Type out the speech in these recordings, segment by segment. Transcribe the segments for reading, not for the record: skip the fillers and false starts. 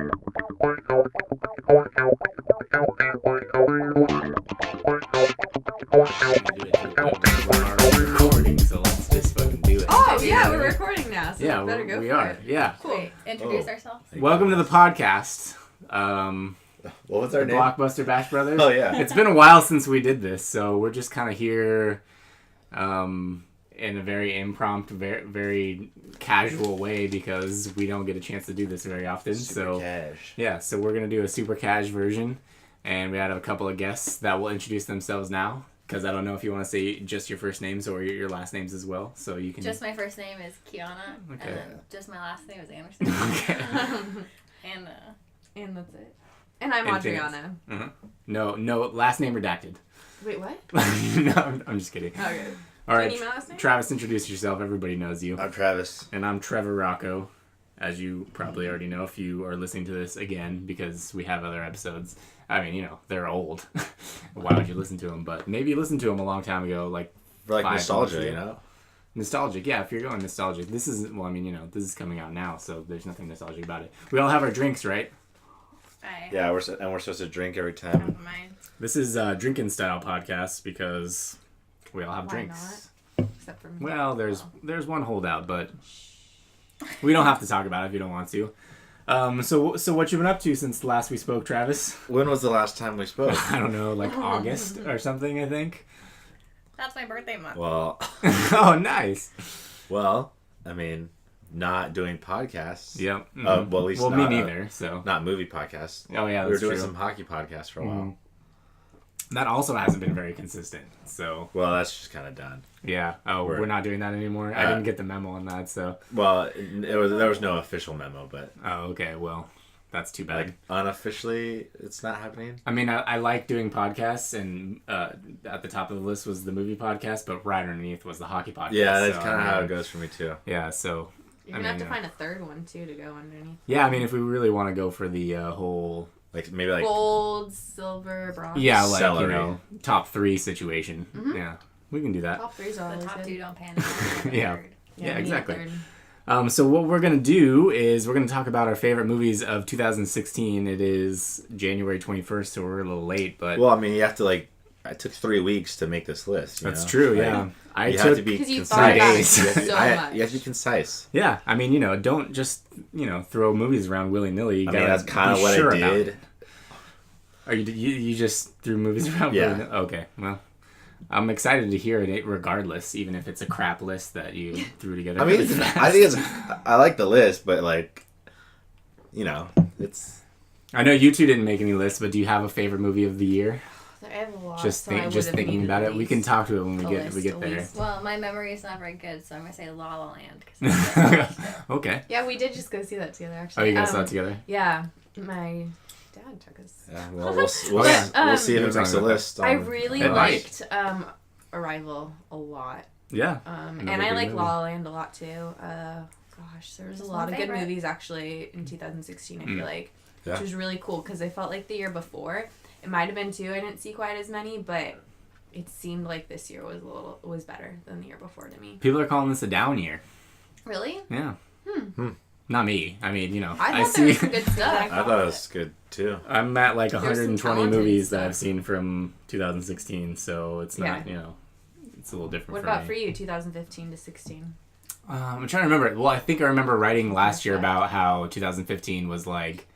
Recording, so let's just fucking do it. Oh yeah, we're recording now, so yeah, we better go we for are. it. Yeah. Cool. Wait, introduce ourselves. Welcome to the podcast. What was our the name? Blockbuster Bash Brothers. Oh, yeah. It's been a while since we did this, so we're just kind of here in a very impromptu, very casual way because we don't get a chance to do this very often. Super cash. Yeah, so we're going to do a super cash version, and we had a couple of guests that will introduce themselves now, because I don't know if you want to say just your first names or your last names as well, so you can... Just my first name is Kiana, Okay. and then just my last name is Anderson. Okay. And that's it. And I'm And Adriana. Uh-huh. No, last name redacted. Wait, what? No, I'm just kidding. Okay. All right, Do you need my last name? Travis, introduce yourself. Everybody knows you. I'm Travis. And I'm Trevor Rocco, as you probably already know if you are listening to this again, because we have other episodes. I mean, they're old. Why would you listen to them? But maybe you listened to them a long time ago, like For like 5 nostalgia, months you ago. know? Nostalgic, yeah, if you're going nostalgic. This is, this is coming out now, so there's nothing nostalgic about it. We all have our drinks, right? Yeah, we're supposed to drink every half time. of mine. This is a drinking style podcast because we all have Why drinks. Except for me. Well, there's one holdout, but we don't have to talk about it if you don't want to. So what you been up to since last we spoke, Travis? When was the last time we spoke? I don't know, like August or something, I think. That's my birthday month. Well, Oh, nice. I mean, not doing podcasts. Yep. Well, at least me not, neither. So. Not movie podcasts. Oh yeah, we were that's doing true. some hockey podcasts for a while. That also hasn't been very consistent. So. Well, that's just kind of done. Yeah. Oh, we're not doing that anymore. I didn't get the memo on that. So. Well, there was no official memo, but Oh, okay. Well, that's too bad. like unofficially, it's not happening. I mean, I like doing podcasts, and at the top of the list was the movie podcast, but right underneath was the hockey podcast. Yeah, that's so, kind of how it goes for me too. Yeah, so... You're gonna have to find a third one too to go underneath. Yeah, I mean, if we really want to go for the whole... Like maybe like Gold, silver, bronze. Yeah, like, Celery. top 3 situation. Mm-hmm. Yeah, we can do that. Top three's The always top good. two don't pan out. Yeah. Yeah, Yeah, we need a exactly. third. So what we're going to do is we're going to talk about our favorite movies of 2016. It is January 21st, so we're a little late, but... Well, I mean, you have to it took 3 weeks to make this list. You That's know? true, Like, yeah. I you took... have to be Because you concise. thought about it days. so much. You have to be concise. Yeah, I mean, don't just, throw movies around willy-nilly. You I mean, gotta that's kind of be what sure I about did. it. Are you just threw movies around? Yeah. willy-nilly? Okay, well, I'm excited to hear it regardless, even if it's a crap list that you threw together. I mean, really fast. I think I like the list, but it's. I know you two didn't make any lists, but do you have a favorite movie of the year? I have a lot. Just so I just would've thinking needed about at it. We least can talk to it when a we list, get at there. least. Well, my memory is not very good, so I'm gonna say La La Land. Okay. Yeah, we did just go see that together. Actually. Oh, you guys saw it together? Yeah, my dad took us. Yeah, well, we'll Yeah. see if it makes a list. I really At liked Arrival a lot. Yeah. And Another I good like movie. La La Land a lot too. Gosh, there was a That's lot my of good favorite. movies actually in 2016. I feel like, Yeah. which was really cool because I felt like the year before, it might have been too. I didn't see quite as many, but it seemed like this year was better than the year before to me. People are calling this a down year. Really? Yeah. Not me. I mean, I thought there see. was some good stuff. I thought it was good too. I'm at like some 120 talented movies that stuff. I've seen from 2016, so it's not, Yeah. it's a little different What for about me. for you, 2015 to 16? I'm trying to remember. Well, I think I remember writing last year Okay. about how 2015 was like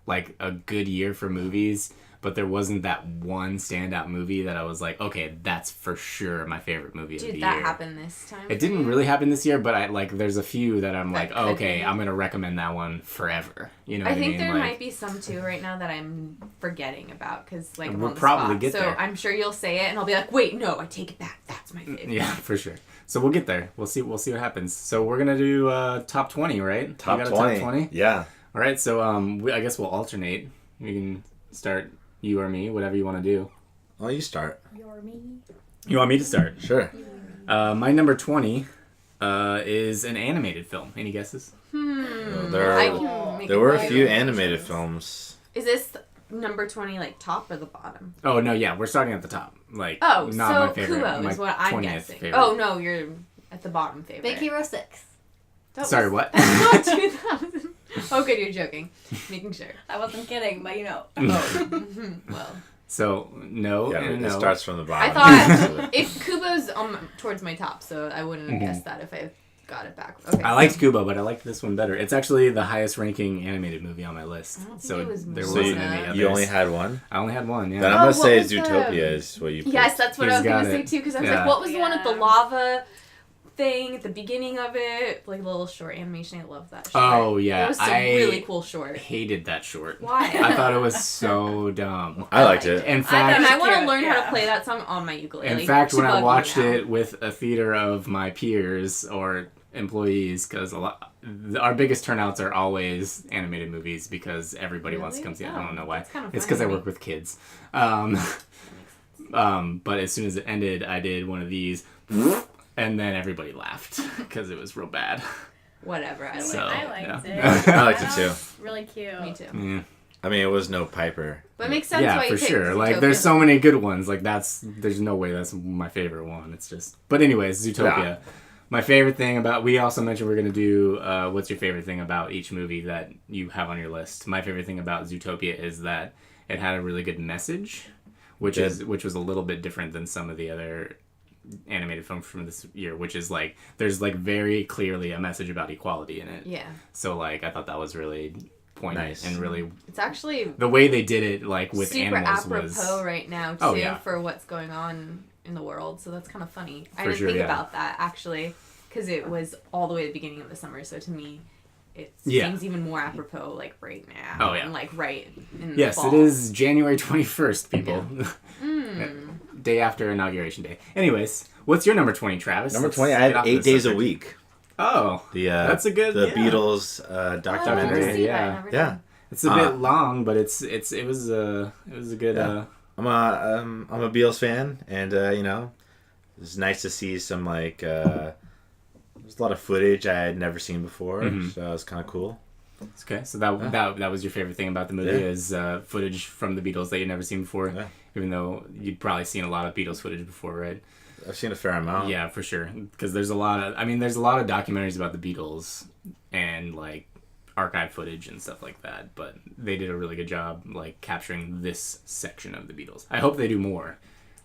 a good year for movies, but there wasn't that one standout movie that I was like, okay, that's for sure my favorite movie of the Did year. that happen this time? It didn't really happen this year, but there's a few that I'm like, That oh, could okay, be. I'm gonna recommend that one forever. You know I what I think mean? there Like, might be some too right now that I'm forgetting about because I'm We'll on the probably spot. get so there. I'm sure you'll say it and I'll be like, wait, no, I take it back. That's my favorite. Yeah, for sure. So we'll get there. We'll see what happens. So we're gonna do top 20, right? Top You got 20. a top 20? Yeah. All right. So I guess we'll alternate. We can start you or me, whatever you want to do. Well, you start. You're me. You want me to start? Sure. My number 20 is an animated film. Any guesses? I can make There were a few few animated films. Is this number 20 like top or the bottom? Oh no, yeah, we're starting at the top. Like, Oh, not so my favorite. Kubo my is what I'm 20th guessing. favorite. Oh no, you're at the bottom favorite. Big Hero 6. That Sorry, was- what? That's not 2000. Oh, good, you're joking. Making sure. I wasn't kidding, but Well, So no Yeah, and it no. starts from the I bottom. thought if Kubo's towards my top, so I wouldn't have guessed that if I got it back. Okay. I liked Kubo, but I liked this one better. It's actually the highest ranking animated movie on my list. I don't think So it was there Moana. wasn't any others. You only had one? I only had one, yeah. Then I'm Oh, going what to say was the- Zootopia is what you picked. Yes, that's what He's I was gonna got say it. too. Because I was Yeah. like, what was the one with the Yeah. lava thing at the beginning of it? Like a little short animation. I love that short. Oh, yeah. It was some really cool short. Hated that short. Why? I thought it was so dumb. I liked it. In And fact, I want to cute, learn how to yeah. play that song on my ukulele. in fact, to when bug I you watched now. it with a theater of my peers or employees, because our biggest turnouts are always animated movies because everybody wants to Really? come see it. Oh, I don't know why. that's kind of It's fun because I to me. work with kids. But as soon as it ended, I did one of these, and then everybody laughed because it was real bad. Whatever. I like So, I liked yeah. it. I liked it That too. was really cute. Me too. Yeah. I mean, it was no Piper. But it makes sense Yeah, why for you picked sure. Like, Zootopia. there's so many good ones. Like, there's no way that's my favorite one. It's just, but anyways, Zootopia. Yeah. My favorite thing about, we also mentioned we're gonna do, what's your favorite thing about each movie that you have on your list. My favorite thing about Zootopia is that it had a really good message, which was a little bit different than some of the other animated films from this year, which is like, there's like very clearly a message about equality in it. Yeah. So like, I thought that was really poignant Nice. and really, It's actually the way they did it, like with super animals apropos was. right now too Oh, yeah. for what's going on in the world. So that's kind of funny. I For didn't sure, think yeah. about that actually because it was all the way at the beginning of the summer. So to me, it Yeah. seems even more apropos like right now. Oh, yeah. And like right in Yes, the fall. it is January 21st, people. Mm. Day after Inauguration Day. Anyways, what's your number 20, Travis? Number Let's 20, I get had off 8 this days a subject. week. Oh, The that's a good, The yeah. Beatles Oh, I Documentary, never see yeah. that. I never Yeah. did. It's a bit long, but it was a good. Yeah. I'm a Beatles fan, and you know, it's nice to see some like there's a lot of footage I had never seen before, Mhm. so it was kind of cool. Okay, so that was your favorite thing about the movie Yeah. is footage from the Beatles that you'd never seen before, Yeah. even though you'd probably seen a lot of Beatles footage before, right? I've seen a fair amount. Yeah, for sure. Because there's a lot of documentaries about the Beatles and like archive footage and stuff like that. But they did a really good job like capturing this section of the Beatles. I hope they do more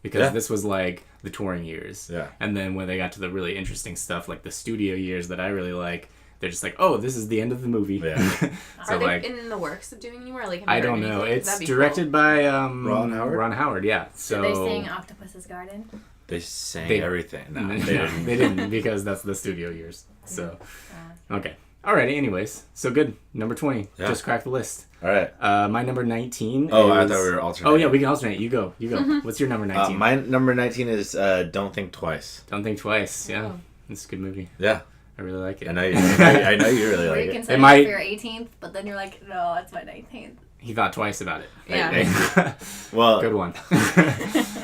because Yeah. this was like the touring years. Yeah. And then when they got to the really interesting stuff like the studio years that I really like, they're just like, oh, this is the end of the movie. Yeah. So Are they like. in the works of doing any more? Like, have you I heard don't know. anything? It's That'd be directed cool. by Ron Howard? Ron Howard, yeah. So Did they sing Octopus's Garden? They sang They- everything. No, No, they didn't. they didn't because that's the studio years. So Uh, okay, alrighty. Anyways, so good. Number 20. Yeah. Just cracked the list. All right. My number 19. Oh, I is... thought we were alternating. Oh yeah, we can alternate. You go. What's your number 19? My number 19 is Don't Think Twice. Don't Think Twice. Yeah, Oh. it's a good movie. Yeah, I really like it. I know you. I know you really were like you it. considering might- it for your 18th, but then you're like, no, it's my 19th. He thought twice about it. Yeah. Well, Good one.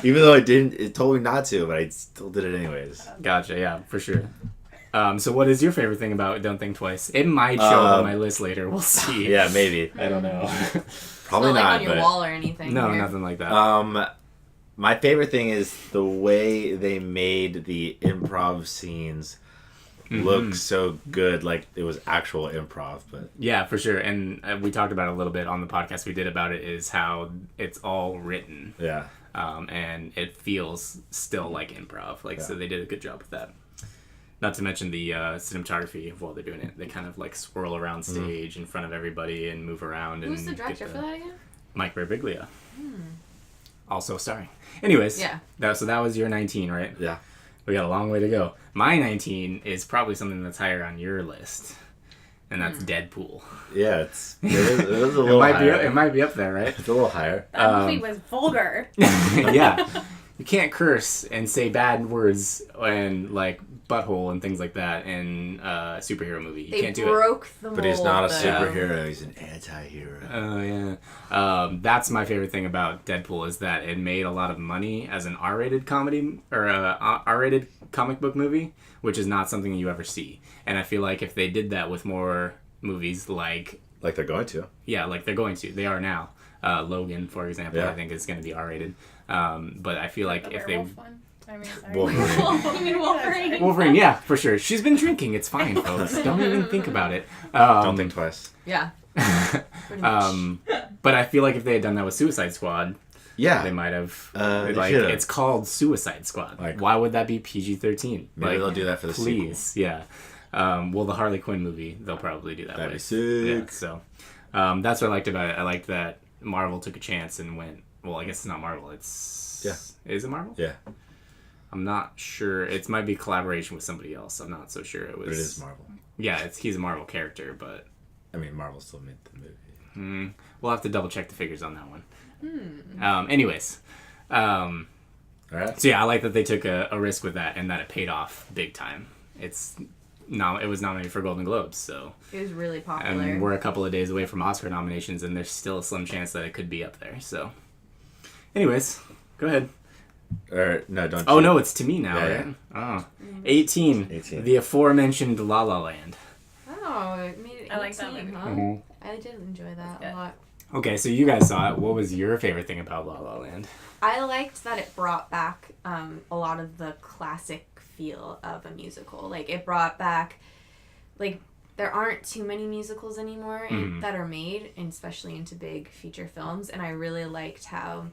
even though it told me not to, but I still did it anyways. Gotcha. Yeah, for sure. So what is your favorite thing about Don't Think Twice? It might show up on my list later. We'll see. Yeah, maybe. I don't know. Probably it's not, like not. on your But wall or anything. No, here. nothing like that. my favorite thing is the way they made the improv scenes look so good, like it was actual improv. But Yeah, for sure. And we talked about it a little bit on the podcast we did about it, is how it's all written. yeah, And it feels still like improv. Like, so Yeah. they did a good job with that. Not to mention the cinematography while they're doing it. They kind of like swirl around stage in front of everybody and move around. Who's and the get director for that again? Mike Birbiglia. Also starring. Anyways, Yeah. so that was your 19, right? yeah. We got a long way to go. My 19 is probably something that's higher on your list, and that's Deadpool. Yeah, it is a It little might higher. be. It might be up there, right? It's a little higher. That movie was vulgar. Yeah, you can't curse and say bad words and like butthole and things like that in a superhero movie. You They can't do it. broke the mold. But he's not a though. superhero. He's an anti-hero. Oh yeah, that's my favorite thing about Deadpool is that it made a lot of money as an R-rated comedy or a R-rated comic book movie, which is not something you ever see. And I feel like if they did that with more movies, like Like they're going to. like they're going to, they are now. Logan, for example, Yeah. I think is going to be R-rated. But I feel like The if they werewolf one? I mean, sorry. Wolverine. You mean Wolverine? Wolverine, yeah, for sure. She's been drinking. It's fine, folks. Don't even think about it. Don't think twice. Yeah. Pretty much. But I feel like if they had done that with Suicide Squad, Yeah. they might have. They like should've. it's called Suicide Squad. Like- Why would that be PG-13? Maybe Like, they'll do that for the please, yeah. Well, the Harley Quinn movie, they'll probably do that. That'd be with. sick. Yeah, so that's what I liked about it. I liked that Marvel took a chance and went. Well, I guess it's not Marvel. It's Is it Marvel? Yeah. I'm not sure. It might be a collaboration with somebody else. I'm not so sure. But it is Marvel. Yeah, he's a Marvel character, but I mean, Marvel still made the movie. we'll have to double check the figures on that one. Anyways, All right. so yeah, I like that they took a risk with that and that it paid off big time. It was nominated for Golden Globes, so It was really popular. and we're a couple of days away from Oscar nominations, and there's still a slim chance that it could be up there. So, anyways, go ahead. Or no, don't. Oh you- no, it's to me now, Yeah, right? Oh. 18. 18. The aforementioned La La Land. Oh, it made it 18, I like that movie. huh? I did enjoy that good. a lot. Okay, so you guys saw it. What was your favorite thing about La La Land? I liked that it brought back a lot of the classic feel of a musical. Like, it brought back, like, there aren't too many musicals anymore that are made, and especially into big feature films, and I really liked how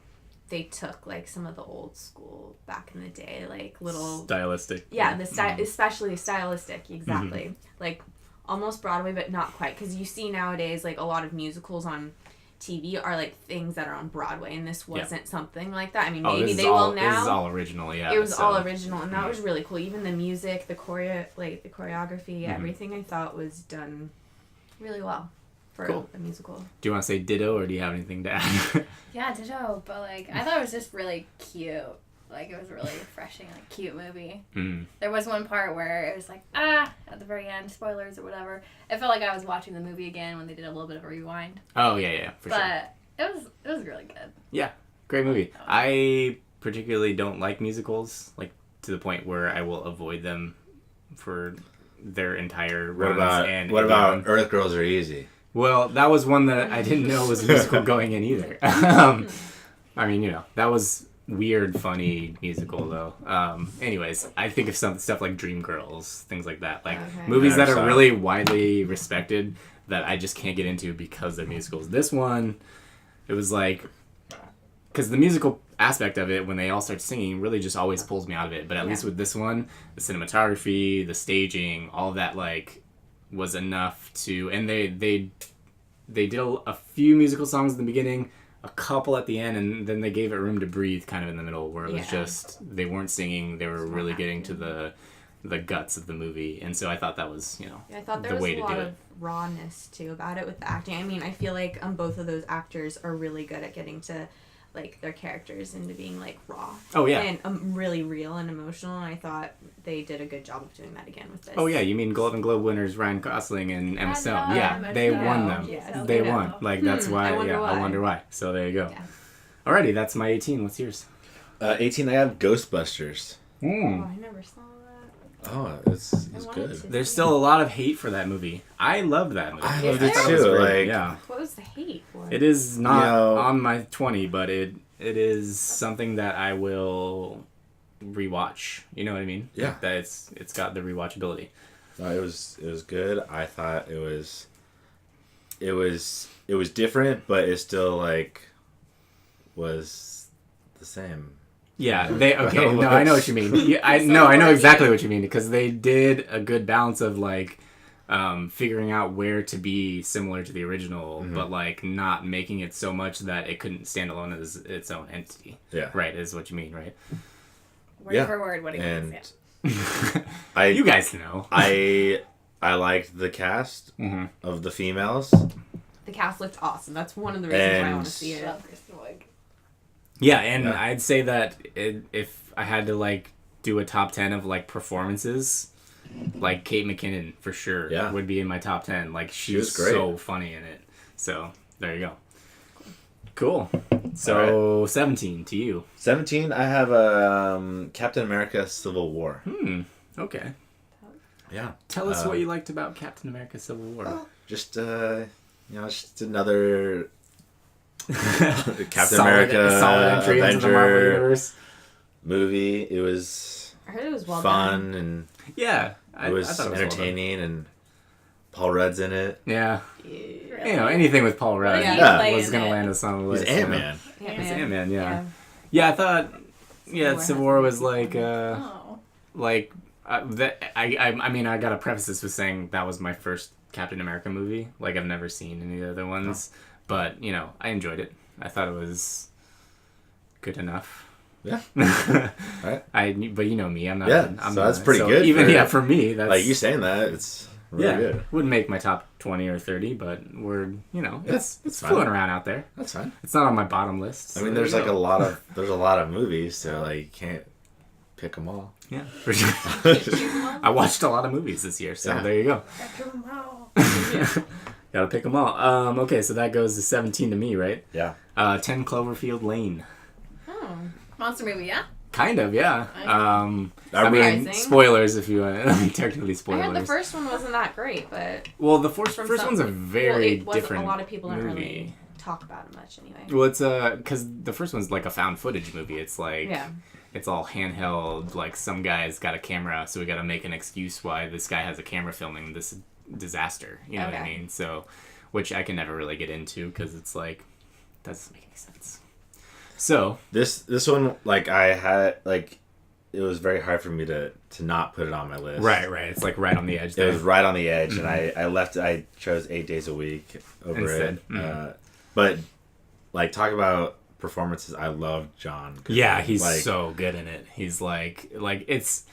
they took, like, some of the old school back in the day, like, little... Stylistic. Yeah, especially stylistic, exactly. Like, almost Broadway, but not quite, because you see nowadays, like, a lot of musicals on TV are like things that are on Broadway, and this wasn't something like that. I mean, maybe they will now. This is all original, yeah. It was so- all original, and that was really cool. Even the music, the choreography, everything I thought was done really well for Cool. a musical. Do you want to say ditto, or do you have anything to add? Yeah, ditto. But like, I thought it was just really cute. Like, it was a really refreshing, like, cute movie. There was one part where it was like, at the very end, spoilers or whatever. It felt like I was watching the movie again when they did a little bit of a rewind. Oh yeah, for sure. But it was really good. Yeah, great movie. I particularly don't like musicals, like to the point where I will avoid them for their entire runs. What about Earth Girls Are Easy? Well, that was one that I didn't know was a musical going in either. I mean, that was weird, funny musical though. Anyways, I think of some stuff like Dreamgirls, things like that, like movies that are really widely respected that I just can't get into because they're musicals. This one, it was like, because the musical aspect of it when they all start singing really just always pulls me out of it. But at least with this one, the cinematography, the staging, all of that like was enough to, and they did a few musical songs in the beginning, a couple at the end, and then they gave it room to breathe kind of in the middle where it was just, they weren't singing, they were really getting to the guts of the movie. And so I thought that was, I thought there the was way a to lot do of it. rawness too about it with the acting. I mean, I feel like both of those actors are really good at getting to like their characters into being like raw. Oh yeah. And really real and emotional, and I thought they did a good job of doing that again with this. Oh yeah, you mean Golden Globe winners Ryan Gosling and Emma Stone? Yeah, Emma they Stone. won them. Yes, They I know. won. Like that's why. I wonder I why. wonder why. So there you go. Yeah. Alrighty, that's my 18. What's yours? 18, I have Ghostbusters. Oh, I never saw that. Oh, it's I wanted good. to. There's still a lot of hate for that movie. I loved that movie. I loved loved it it too, too. Great, Like, yeah, What was the hate for? it is not know- on my 20, but it is something that I will rewatch. You know what I mean? Yeah. Like that it's got the rewatchability. no, it was good. I thought it was different, but it still like was the same. Yeah, no, I know what you mean. Yeah, I know exactly what you mean because they did a good balance of like figuring out where to be similar to the original, but like not making it so much that it couldn't stand alone as its own entity. Yeah. Right, is what you mean, right? Word for word, what it And is. You guys know. I liked the cast of the females. The cast looked awesome. That's one of the reasons why I want to And- see it. Love Kristen Wiig. Yeah, and Yeah. I'd say that if I had to like do a top 10 of like performances, like Kate McKinnon for sure would be in my top 10. Like she's was great. so funny in it. So there you go. Cool. So 17 to you. 17, I have Captain America: Civil War. Okay. Yeah. Tell us what you liked about Captain America: Civil War. Just just another Captain Solid America entry into the Marvel Avenger. universe. movie. It was I heard it was well fun done. and Yeah, it was I thought it was entertaining and Paul Rudd's in it. Yeah. Really? You know, anything with Paul Rudd Yeah. was going to land us on the He's list. Ant-Man. He's Ant-Man, yeah. Yeah, I thought, Civil War was like, Oh. like, I mean, I gotta preface this with saying that was my first Captain America movie. Like, I've never seen any of the other ones. But, I enjoyed it. I thought it was good enough. Yeah. Right. But you know me, I'm not. Yeah, I'm so that's pretty good Even for- for me, that's Like you saying that, it's really good. Wouldn't make my top 20 or 30, but we're it's fine. floating around out there. That's fine. It's not on my bottom list. I mean, so there's there like you go. there's a lot of movies, so like you can't pick them all. Yeah, for sure. I watched a lot of movies this year, so Yeah. there you go. Gotta pick them all. Okay, so that goes to 17 to me, right? Yeah. 10 Cloverfield Lane. Oh. Monster movie, yeah? Kind of, yeah. I mean, Surprising. spoilers if you want. Technically I spoilers. heard the first one wasn't that great, but Well, the first from one's a very it wasn't, different a lot of people don't movie. really talk about it much anyway. Well, it's because the first one's like a found footage movie. It's like Yeah. it's all handheld. Like some guy's got a camera, so we got to make an excuse why this guy has a camera filming this disaster. You know what I Okay. mean? So, which I can never really get into because it's like doesn't make any sense. So This one, like I had like, it was very hard for me to not put it on my list. right, it's like right on the edge. It There. was right on the edge, and I chose 8 days a week over Instead. it. But like talk about performances, I love John. Yeah, he's like, so good in it. He's like it's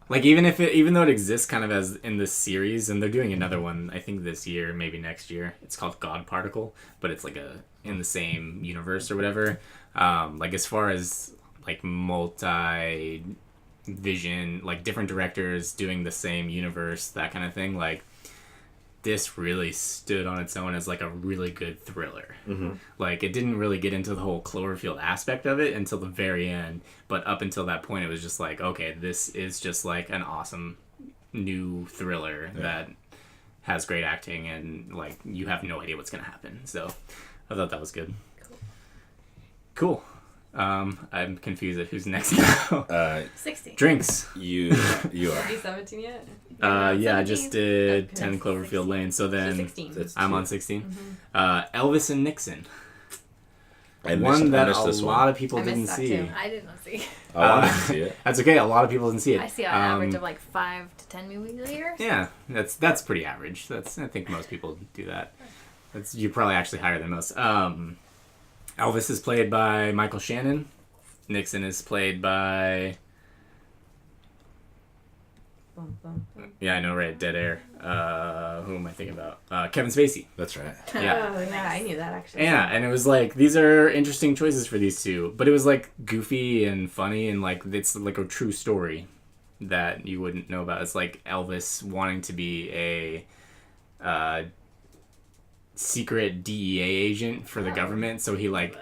like even though it exists kind of as in this series, and they're doing another one I think this year, maybe next year. It's called God Particle, but it's like in the same universe or whatever. Like as far as like multi vision, like different directors doing the same universe, that kind of thing. Like this really stood on its own as like a really good thriller. Mm-hmm. Like it didn't really get into the whole Cloverfield aspect of it until the very end, but up until that point it was just like, okay, this is just like an awesome new thriller that has great acting and like you have no idea what's gonna happen. So I thought that was good. Cool. I'm confused at who's next now. 60. Drinks. You are. Are you 17 yet? Yeah, I just did Okay. 10 Cloverfield Lane. So So then 16. It's I'm two. on 16. Elvis and Nixon. I One that missed a this lot of people I missed didn't that see. too. I did not see. I wanted to see it. That's okay. A lot of people didn't see it. I see an average of like 5 to 10 movies a year. Yeah, that's pretty average. I think most people do that. You're probably actually higher than most. Elvis is played by Michael Shannon. Nixon is played by yeah, I know, right? Dead Air. Who am I thinking about? Kevin Spacey. That's right. Yeah. Oh, yeah, I knew that actually. Yeah, and it was like these are interesting choices for these two, but it was like goofy and funny and like it's like a true story that you wouldn't know about. It's like Elvis wanting to be a secret DEA agent for the government, so he like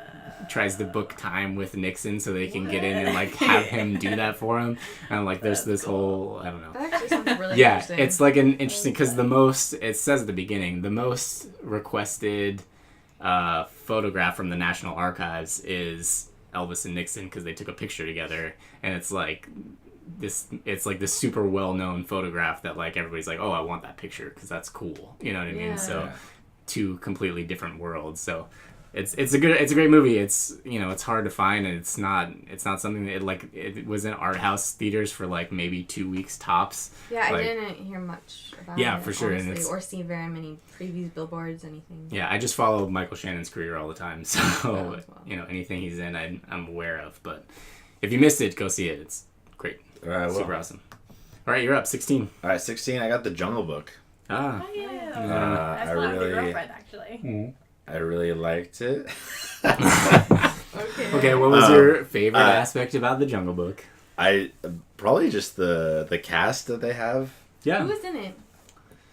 tries to book time with Nixon so they can get in and like have him do that for him, and like there's this whole I don't know. That actually sounds really Yeah, interesting. it's like an interesting because it says at the beginning the most requested photograph from the National Archives is Elvis and Nixon because they took a picture together, and it's like this super well known photograph that like everybody's like, oh, I want that picture because that's cool, you know what I mean? Yeah. So two completely different worlds. So it's a great movie. It's it's hard to find, and it's not something that it was in art house theaters for like maybe 2 weeks tops. Yeah, like, I didn't hear much about Yeah, it, for sure, and honestly, it's- or see very many previews, billboards, anything. Yeah, I just follow Michael Shannon's career all the time, so as well. anything he's in, I'm aware of. But if you missed it, go see it. It's great, All right, super awesome. All right, you're up 16. All right, 16. I got The Jungle Book. Ah, Oh, yeah. I That's not really- my girlfriend, actually. I really liked it. okay. What was your favorite aspect about the Jungle Book? I probably just the cast that they have. Yeah, Who was in it?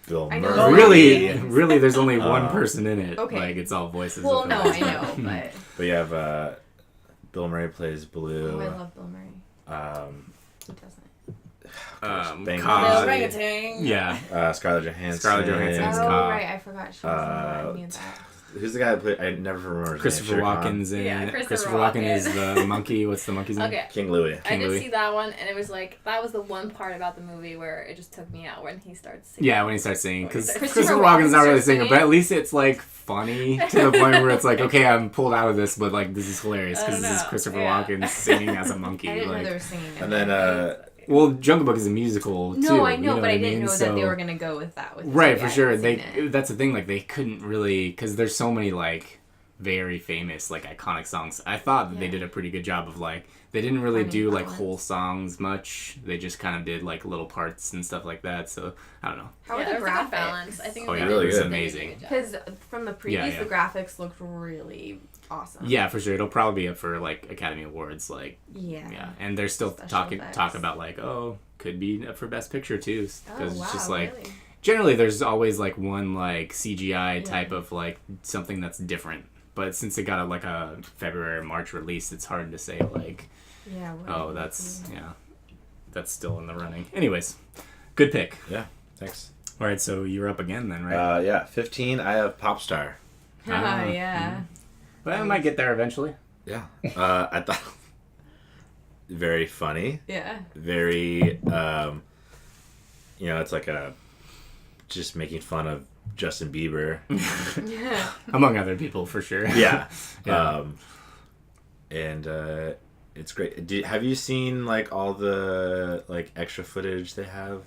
Bill I know. Murray. really, there's only one person in it. Okay. Like it's all voices. Well, of no, them. I know, but But you have Bill Murray plays oh, Blue. I love Bill Murray. Who doesn't? Bang Cobb. The Cosby. orangutan. Yeah, Scarlett Johansson. Scarlett Johansson's Oh, Cobb. right, I forgot she was in that. I knew that. Who's the guy that played? I never remember his Christopher name. Walken's in Yeah, it. Christopher Christopher Walken Walken. is the monkey. What's the monkey's name? Okay. King Louis. I did Louis. see that one, and it was like that was the one part about the movie where it just took me out when he starts singing. Yeah, when he starts singing, because Christopher Christopher Walken's not really a starts singer, singing. but at least it's like funny to the point where it's like, okay, I'm pulled out of this, but like this is hilarious I because don't this is know. Christopher Yeah. Walken singing as a monkey. I didn't know like, they were singing. And then well, Jungle Book is a musical too. No, I you know, but what I didn't mean? know that they were gonna go with that. With this Right, movie. for I sure. hadn't They seen it. that's the thing. Like they couldn't really because there's so many like very famous like iconic songs. I thought that they Yeah. did a pretty good job of like they didn't really Funny do like balance. whole songs much. They just kind of did like little parts and stuff like that. So I don't know. How Yeah, are there the was a good graphics? balance. I think Oh, they yeah, did really a good. really Amazing. good job. Because from the previews, yeah. the graphics looked really awesome. Yeah, for sure. It'll probably be up for like Academy Awards. Like Yeah. yeah, and they're still Special talk effects. about like could be up for Best Picture too Oh because wow! it's just like really? generally there's always like one like CGI Yeah. type of like something that's different. But since it got like a February or March release, it's hard to say like, Yeah. What oh, it that's would be. that's still in the running. Anyways, good pick. Yeah, thanks. All right, so you're up again then, right? Yeah, 15. I have Popstar. Oh Ah, yeah. Well, I might get there eventually. Yeah. I thought very funny. Yeah. Very it's like a just making fun of Justin Bieber. Yeah. Among other people, for sure. Yeah. Yeah. And it's great. Have you seen like all the like extra footage they have?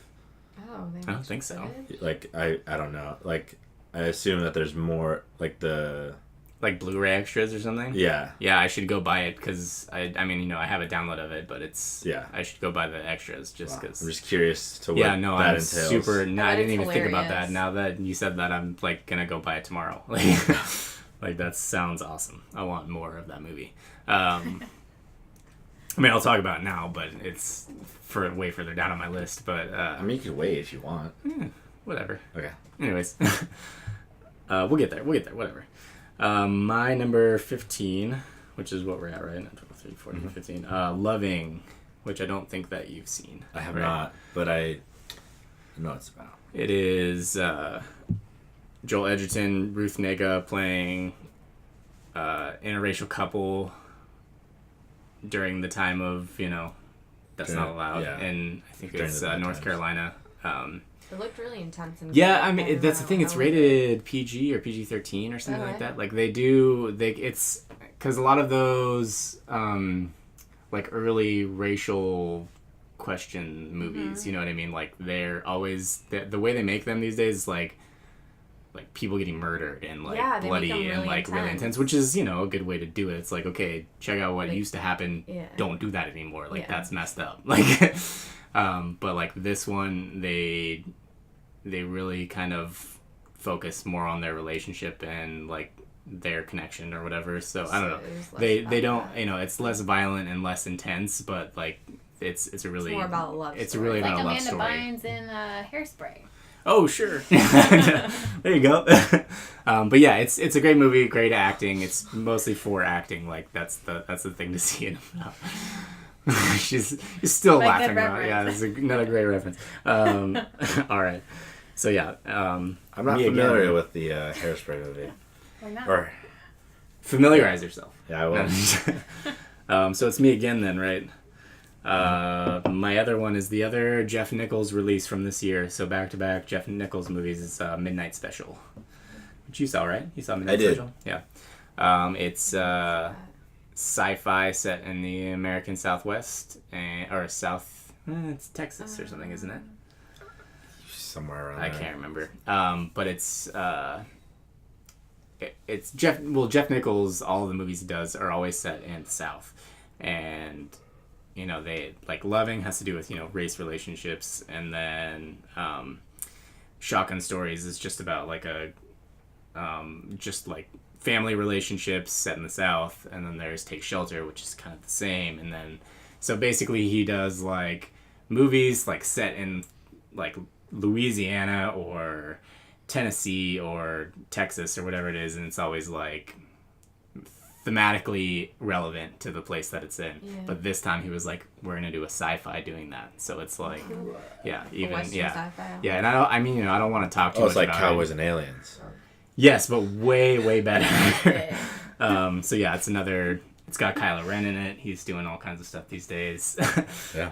Oh, they I don't made think so. it? Like I don't know. Like I assume that there's more like the Like Blu-ray extras or something. yeah. Yeah, I should go buy it because I mean, I have a download of it, but it's Yeah. I should go buy the extras just because. I'm just curious to what Yeah, no, that I'm entails. super. No, I I bet didn't it's even think about that. hilarious. Now that you said that, I'm like gonna go buy it tomorrow. Like that sounds awesome. I want more of that movie. I mean, I'll talk about it now, but it's for way further down on my list. But I mean, you can wait if you want. whatever. Okay. Anyways, we'll get there. Whatever. My number 15, which is what we're at, right? 12, 13, 14, 15. Loving, which I don't think that you've seen. I have right? not, but I know what it's about. It is Joel Edgerton, Ruth Negga playing interracial couple during the time of, that's During- not allowed. yeah. And I think During it's the bad North times. Carolina. It looked really intense. And Yeah, good. I mean, don't that's the know thing. It's how it- rated PG or PG-13 or something like Okay. that. Like it's because a lot of those like early racial question movies, you know what I mean? Like they're always the way they make them these days is like people getting murdered and like Yeah, they make bloody them and really like really intense, which is a good way to do it. It's like, okay, check out what Like, used to happen. yeah. Don't do that anymore. Like Yeah. that's messed up. Like but like this one they really kind of focus more on their relationship and like their connection or whatever. So I don't know. it was less They about don't that. it's less violent and less intense, but like it's a really more about a love it's story. really Like about a love Amanda story. Bynes in Hairspray. Oh sure. There you go. But yeah, it's a great movie, great acting. It's mostly for acting. Like that's the thing to see it about. She's still My laughing good about it. Yeah, reference. it's another great reference. All right. So yeah, I'm not me familiar again. with the Hairspray movie. Why not? Or Familiarize yourself. yeah, I will. So it's me again then, right? My other one is the other Jeff Nichols release from this year. So back-to-back Jeff Nichols movies is Midnight Special, which you saw, right? You saw Midnight I did. Special? Yeah. It's sci-fi set in the American Southwest, or South... it's Texas or something, isn't it? Somewhere around I there. can't remember. But it's it's Jeff. Well, Jeff Nichols. All of the movies he does are always set in the South, and they like Loving has to do with race relationships, and then Shotgun Stories is just about like a just like family relationships set in the South, and then there's Take Shelter, which is kind of the same, and then so basically he does like movies like set in like Louisiana or Tennessee or Texas or whatever it is, and it's always like thematically relevant to the place that it's in. Yeah. But this time he was like, we're gonna do a sci-fi doing that, so it's like A Western yeah sci-fi. yeah. And I don't want to talk too Oh, much it's like about Cowboys it. and Aliens. Yes, but way better. Yeah. So yeah, it's another. It's got Kylo Ren in it. He's doing all kinds of stuff these days. Yeah.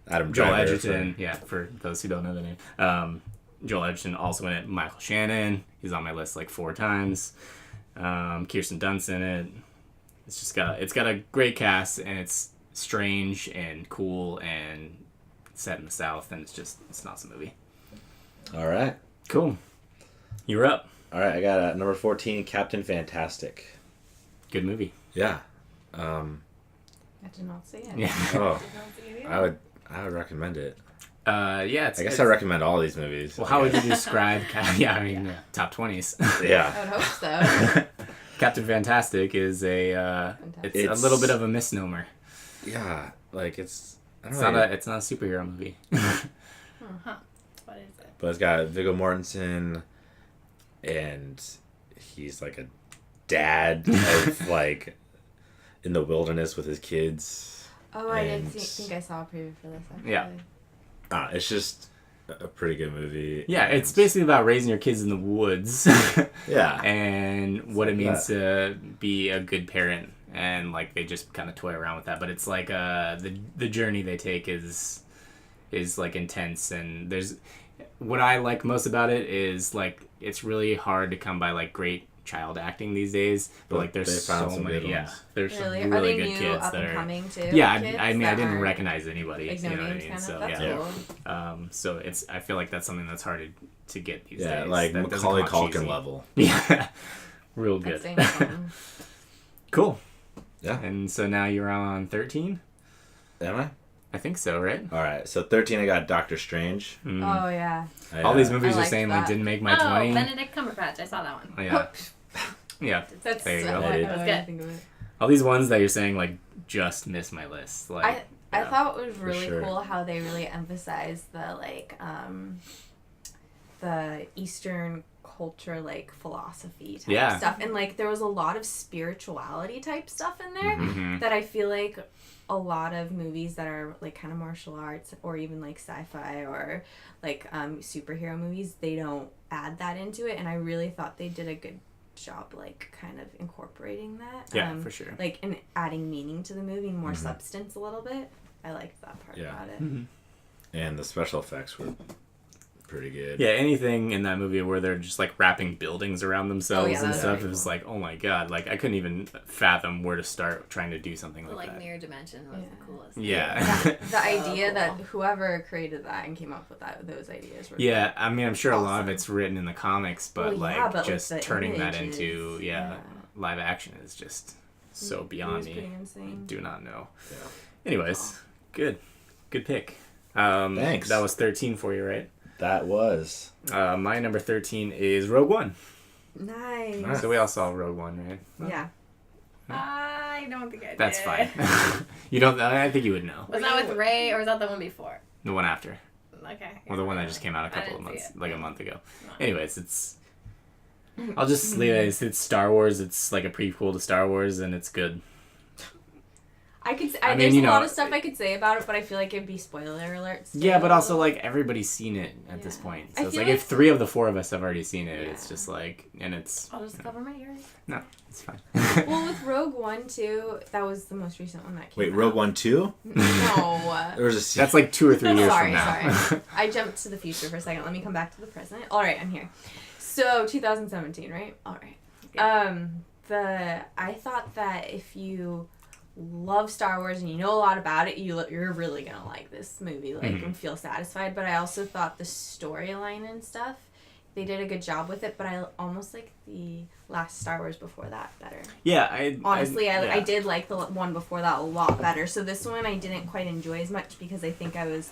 Adam Joel Driver, Edgerton. Yeah, for those who don't know the name. Joel Edgerton also in it. Michael Shannon. He's on my list like 4 times. Kirsten Dunst in it. It's got a great cast, and it's strange and cool and set in the South, and it's an awesome movie. All right. Cool. You're up. All right, I got number 14, Captain Fantastic. Good movie. Yeah. I did not see it. Yeah. Oh, I would recommend it. Yeah. I guess I recommend all these movies. Well, how would you describe? Top 20s. Yeah. I would hope so. Captain Fantastic is it's a little bit of a misnomer. Yeah, like it's not a superhero movie. Huh. What is it? But it's got Viggo Mortensen, and he's like a dad of like in the wilderness with his kids. Oh, I did think I saw a preview for this. Actually. Yeah. It's just a pretty good movie. Yeah, it's basically about raising your kids in the woods. Yeah. And what it means to be a good parent, and like they just kind of toy around with that. But it's like the journey they take is like intense, and there's what I like most about it is like it's really hard to come by like great child acting these days, but like there's so many. Yeah, there's really? some Are really they good new, kids up that and are coming too? Yeah, kids I mean, that I didn't aren't, recognize anybody. like, You no know what I names mean? kind of? So That's yeah. cool. So I feel like that's something that's hard to get these days. Yeah, like that doesn't Macaulay come out Culkin cheesy. level. Yeah, real good. That's fun. Cool. Yeah. And so now you're on 13? Am I? I think so, right? All right. So 13, I got Doctor Strange. Mm. Oh yeah. All these movies I you're liked saying that. like didn't make my Oh, 20. Benedict Cumberbatch. I saw that one. Oh, yeah. Yeah. That's There you so go. what I That's didn't good. think of it. All these ones that you're saying like just missed my list. Like I thought it was really sure. cool how they really emphasized the the Eastern culture like philosophy type Yeah. stuff, and like there was a lot of spirituality type stuff in there Mhm. that I feel like a lot of movies that are like kind of martial arts or even like sci-fi or like superhero movies, they don't add that into it, and I really thought they did a good job like kind of incorporating that. Yeah, for sure. Like and adding meaning to the movie, more substance a little bit. I liked that part Yeah. about it. Mhm. And the special effects were pretty good. Yeah, anything in that movie where they're just like wrapping buildings around themselves that and was stuff, very it was cool. like, oh my god, like I couldn't even fathom where to start trying to do something like Like that. Mirror Dimension was the coolest. Yeah. The idea cool. that whoever created that and came up with those ideas were Yeah, I mean, I'm sure a lot of Awesome. it's written in the comics, but Well, yeah, but, just like, the turning that images, into yeah. live action is just so It beyond was me. pretty insane. Do not know. Yeah. Anyways, good pick. Thanks. That was 13 for you, right? That was. My number 13 is Rogue One. Nice. Nice. So we all saw Rogue One, right? Yeah. I don't think I did. That's fine. You don't. I think you would know. Was that with Ray or was that the one before? The one after, Okay. or the one that just came out a I couple of didn't see months, it. like a month ago. No. Anyways, it's. I'll just leave it. It's Star Wars. It's like a prequel to Star Wars, and it's good. I could. I mean, there's you a lot know, of stuff I could say about it, but I feel like it'd be spoiler alerts. Yeah, but also like everybody's seen it at this Yeah. point, I so it's feel like if like- 3 of the 4 of us have already seen it, Yeah. it's just like, and it's I'll just cover my ears. no, it's fine. Well, with Rogue One too, that was the most recent one that came Wait, out. Rogue One 2? No. There was a That's like 2 or 3 years Sorry, from now. sorry. I jumped to the future for a second. Let me come back to the present. All right, I'm here. So 2017, right? All right. I thought that if you love Star Wars and you know a lot about it, you're really gonna like this movie, like, and feel satisfied. But I also thought the storyline and stuff, they did a good job with it. But I almost like the last Star Wars before that better. Yeah, I did like the one before that a lot better. So this one I didn't quite enjoy as much because I think I was.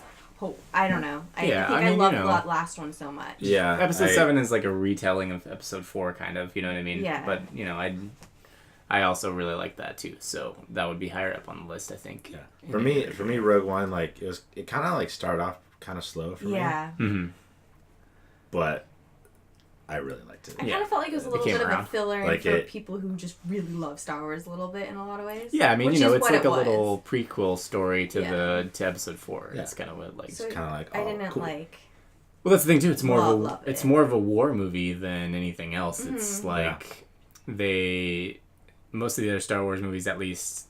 I don't know. I Yeah, think I I, mean, loved you know. that last one so much. Yeah. Episode 7 is like a retelling of Episode 4, kind of. You know what I mean? Yeah. But you know, I also really like that too. So that would be higher up on the list, I think. Yeah. For me, Rogue One, like it kind of like started off kind of slow for me. Yeah. Mm-hmm. But I really liked it. I Yeah. kind of felt like it was a It little came bit of a around. filler Like for it- people who just really love Star Wars a little bit in a lot of ways. Yeah, I mean, Which you know, is it's what like it a was. little prequel story to Yeah. to Episode 4. Yeah. It's kind of what like. So Kind of like I didn't cool. like Well, that's the thing too. It's more Love it's it. more of a war movie than anything else. Mm-hmm. It's like most of the other Star Wars movies, at least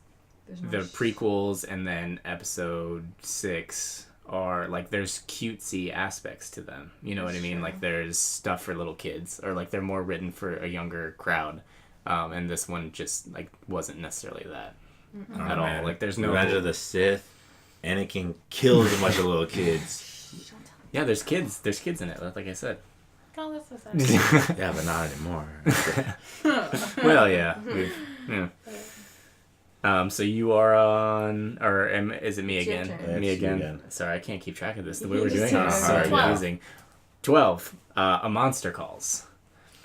the prequels and then Episode 6 are like there's cutesy aspects to them. You know what I mean? Like there's stuff for little kids, or like they're more written for a younger crowd. And this one just like wasn't necessarily that at all. Like there's no Revenge of the Sith. Anakin kills a bunch of little kids. Yeah, there's kids. There's kids in it. Like I said. Oh, that's so sad. Yeah, but not anymore. Well, yeah. So you are on, or is it me It's your again? turn. Me It's you again. again. Sorry, I can't keep track of this. The way we're It's doing it your is so turn. 12. confusing. 12. A Monster Calls.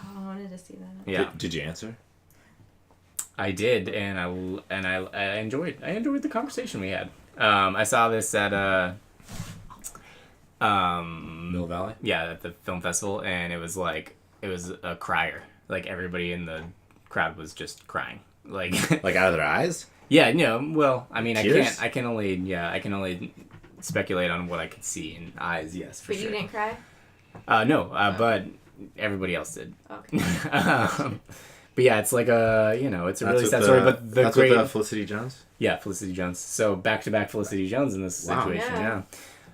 Oh, I wanted to see that. Yeah, Did you answer? I did, and I enjoyed the conversation we had. I saw this at Mill Valley? yeah, at the film festival, and it was a crier. Like everybody in the crowd was just crying. Like Like out of their eyes? yeah, no. Well, I mean, Tears? I can only speculate on what I could see in eyes. Yes, for But sure. you didn't cry? No, but everybody else did. Okay. But yeah, it's like it's a really sad story. But the that's great, with Felicity Jones? yeah, Felicity Jones. So back to back Felicity Jones in this Wow. situation. Yeah.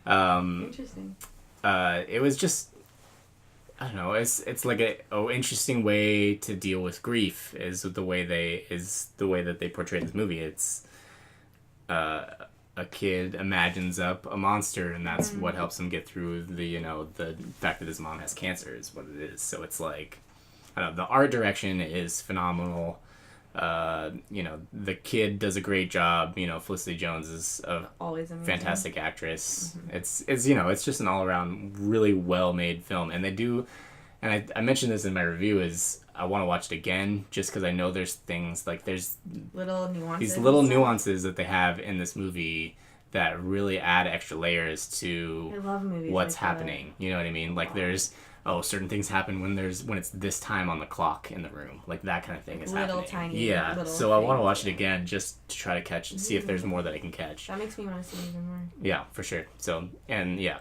Yeah. Interesting. It was just, I don't know. It's like a interesting way to deal with grief is the way that they portray this movie. It's a kid imagines up a monster, and that's what helps him get through the fact that his mom has cancer is what it is. So it's like, I don't know, the art direction is phenomenal. The kid does a great job. Felicity Jones is a Always amazing. fantastic actress. It's just an all around really well made film, and they do. And I mentioned this in my review is I want to watch it again just because I know there's things like there's Little nuances. these little nuances that they have in this movie that really add extra layers I to love movies. what's like that. happening. You know what I mean? Like there's certain things happen when it's this time on the clock in the room. Like that kind of thing is Little happening. tiny Yeah. little So I want to things, watch it yeah. again just to try to see if there's more that I can catch. That makes me want to see even more. Yeah, for sure. So, and yeah,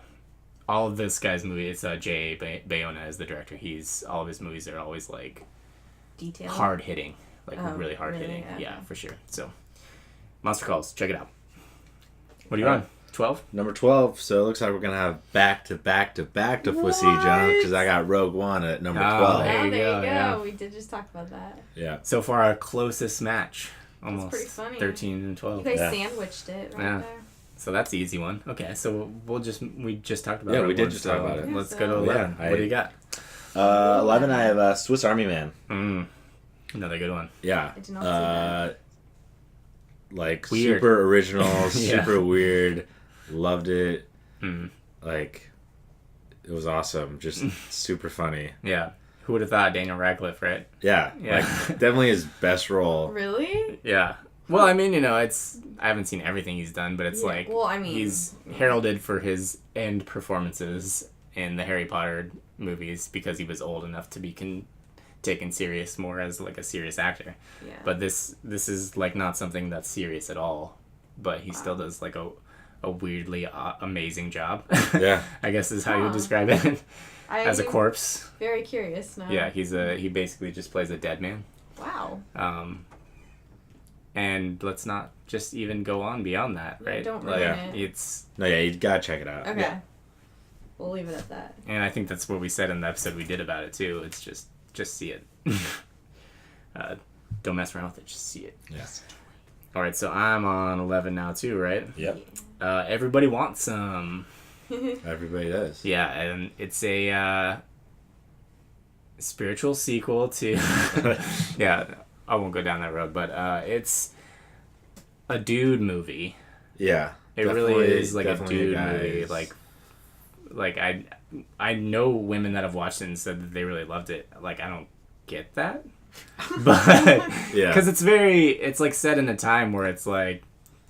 all of this guy's movie, it's J.A. Bayona is the director. All of his movies are always like Detail. hard hitting, like Oh, really hard really? hitting. Okay. Yeah, for sure. So, Monster Calls, check it out. What are you on? 12? Number 12. So it looks like we're going to have back to Felicity Jones because I got Rogue One at number Oh, 12. Oh, There you there go, you go. yeah. We did just talk about that. Yeah. So far, our closest match. Almost pretty funny. 13 and 12. You guys Yeah. sandwiched it right Yeah. there. So that's the easy one. Okay, so we just talked about Yeah, Rogue we did One, just talk about it. Yeah, Let's so- go to 11. Yeah, What do you got? 11, I have Swiss Army Man. Another good one. Yeah. I did not see that. Like Weird. super original, Yeah. super weird. Loved it. Mm. Like, it was awesome. Just super funny. Yeah. Who would have thought Daniel Radcliffe, right? Yeah. Yeah. Like, definitely his best role. Really? Yeah. Well, I mean, I haven't seen everything he's done, but it's Yeah, like, well, I mean- he's heralded for his end performances in the Harry Potter movies because he was old enough to be taken serious more as like a serious actor. Yeah. But this is like not something that's serious at all, but he still does like a weirdly amazing job. Yeah. I guess is how you would Huh. describe it. As a I'm corpse. Very curious now. Yeah, he basically just plays a dead man. Wow. And let's not just even go on beyond that, Yeah, right? don't like, ruin it. it's No, yeah, you gotta check it out. Okay. Yeah. We'll leave it at that. and I think that's what we said in the episode we did about it too. It's just see it. Don't mess around with it. Just see it. Yes. All right, so I'm on 11 now too, right? Yep. Everybody wants some. Everybody does. Yeah, and it's a spiritual sequel to. Yeah, I won't go down that road, but it's a dude movie. Yeah. It really Definitely- is like a definitely dude guys. movie. Like I know women that have watched it and said that they really loved it. Like I don't get that, but Yeah. because it's like set in a time where it's like,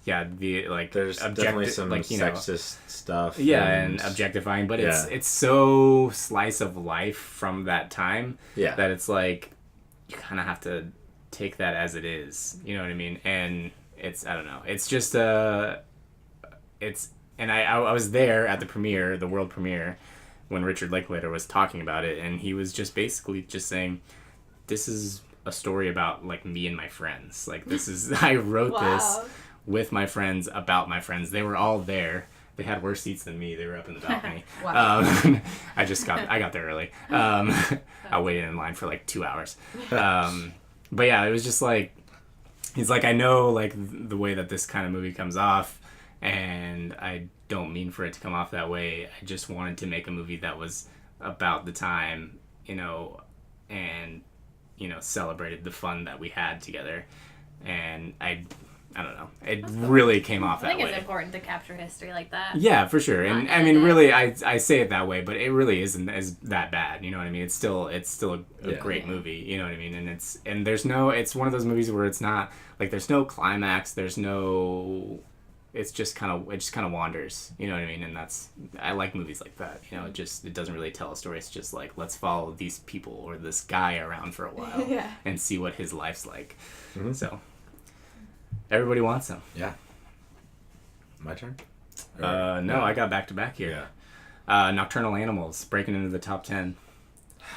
yeah, the like There's definitely some like sexist stuff. yeah, and objectifying, but Yeah. it's so slice of life from that time Yeah. that it's like you kind of have to take that as it is. You know what I mean? And it's I don't know. It's just it's and I was there at the premiere, the world premiere, when Richard Linklater was talking about it, and he was just basically just saying, this is a story about like me and my friends. Like this is I wrote this with my friends about my friends. They were all there. They had worse seats than me. They were up in the balcony. I got there early. I waited in line for like 2 hours. But yeah, it was just like, he's like, I know like the way that this kind of movie comes off, and I don't mean for it to come off that way. I just wanted to make a movie that was about the time, you know, and, you know, celebrated the fun that we had together. And I don't know. It really came off that way. I think it's important to capture history like that. Yeah, for sure. And I mean, really, I say it that way, but it really isn't as that bad. You know what I mean? It's still a great movie. You know what I mean? And it's one of those movies where it's not like there's no climax. It just kind of wanders. You know what I mean? And I like movies like that. You know, it doesn't really tell a story. It's just like, let's follow these people or this guy around for a while and see what his life's like. Mm-hmm. So. Everybody wants them. Yeah. My turn? No, I got back-to-back here. Yeah. Nocturnal Animals, breaking into the top 10.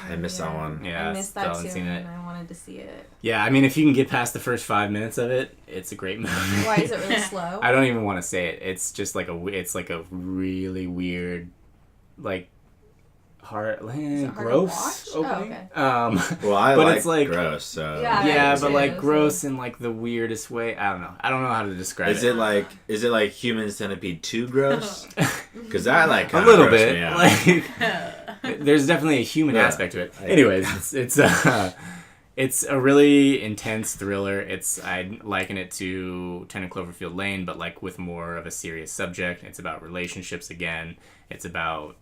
I missed that one. Yeah, I missed that too, and I wanted to see it. Yeah, I mean, if you can get past the first 5 minutes of it, it's a great movie. Why is it really slow? I don't even want to say it. It's just like a really weird, like, gross opening. Oh, okay. Well, I like gross, so but like gross in like the weirdest way. I don't know how to describe it. Is it like Human Centipede 2 gross? Because I like a little bit. Like, there's definitely a human aspect to it. Anyways, it's a really intense thriller. I'd liken it to 10 Cloverfield Lane, but like with more of a serious subject. It's about relationships again. It's about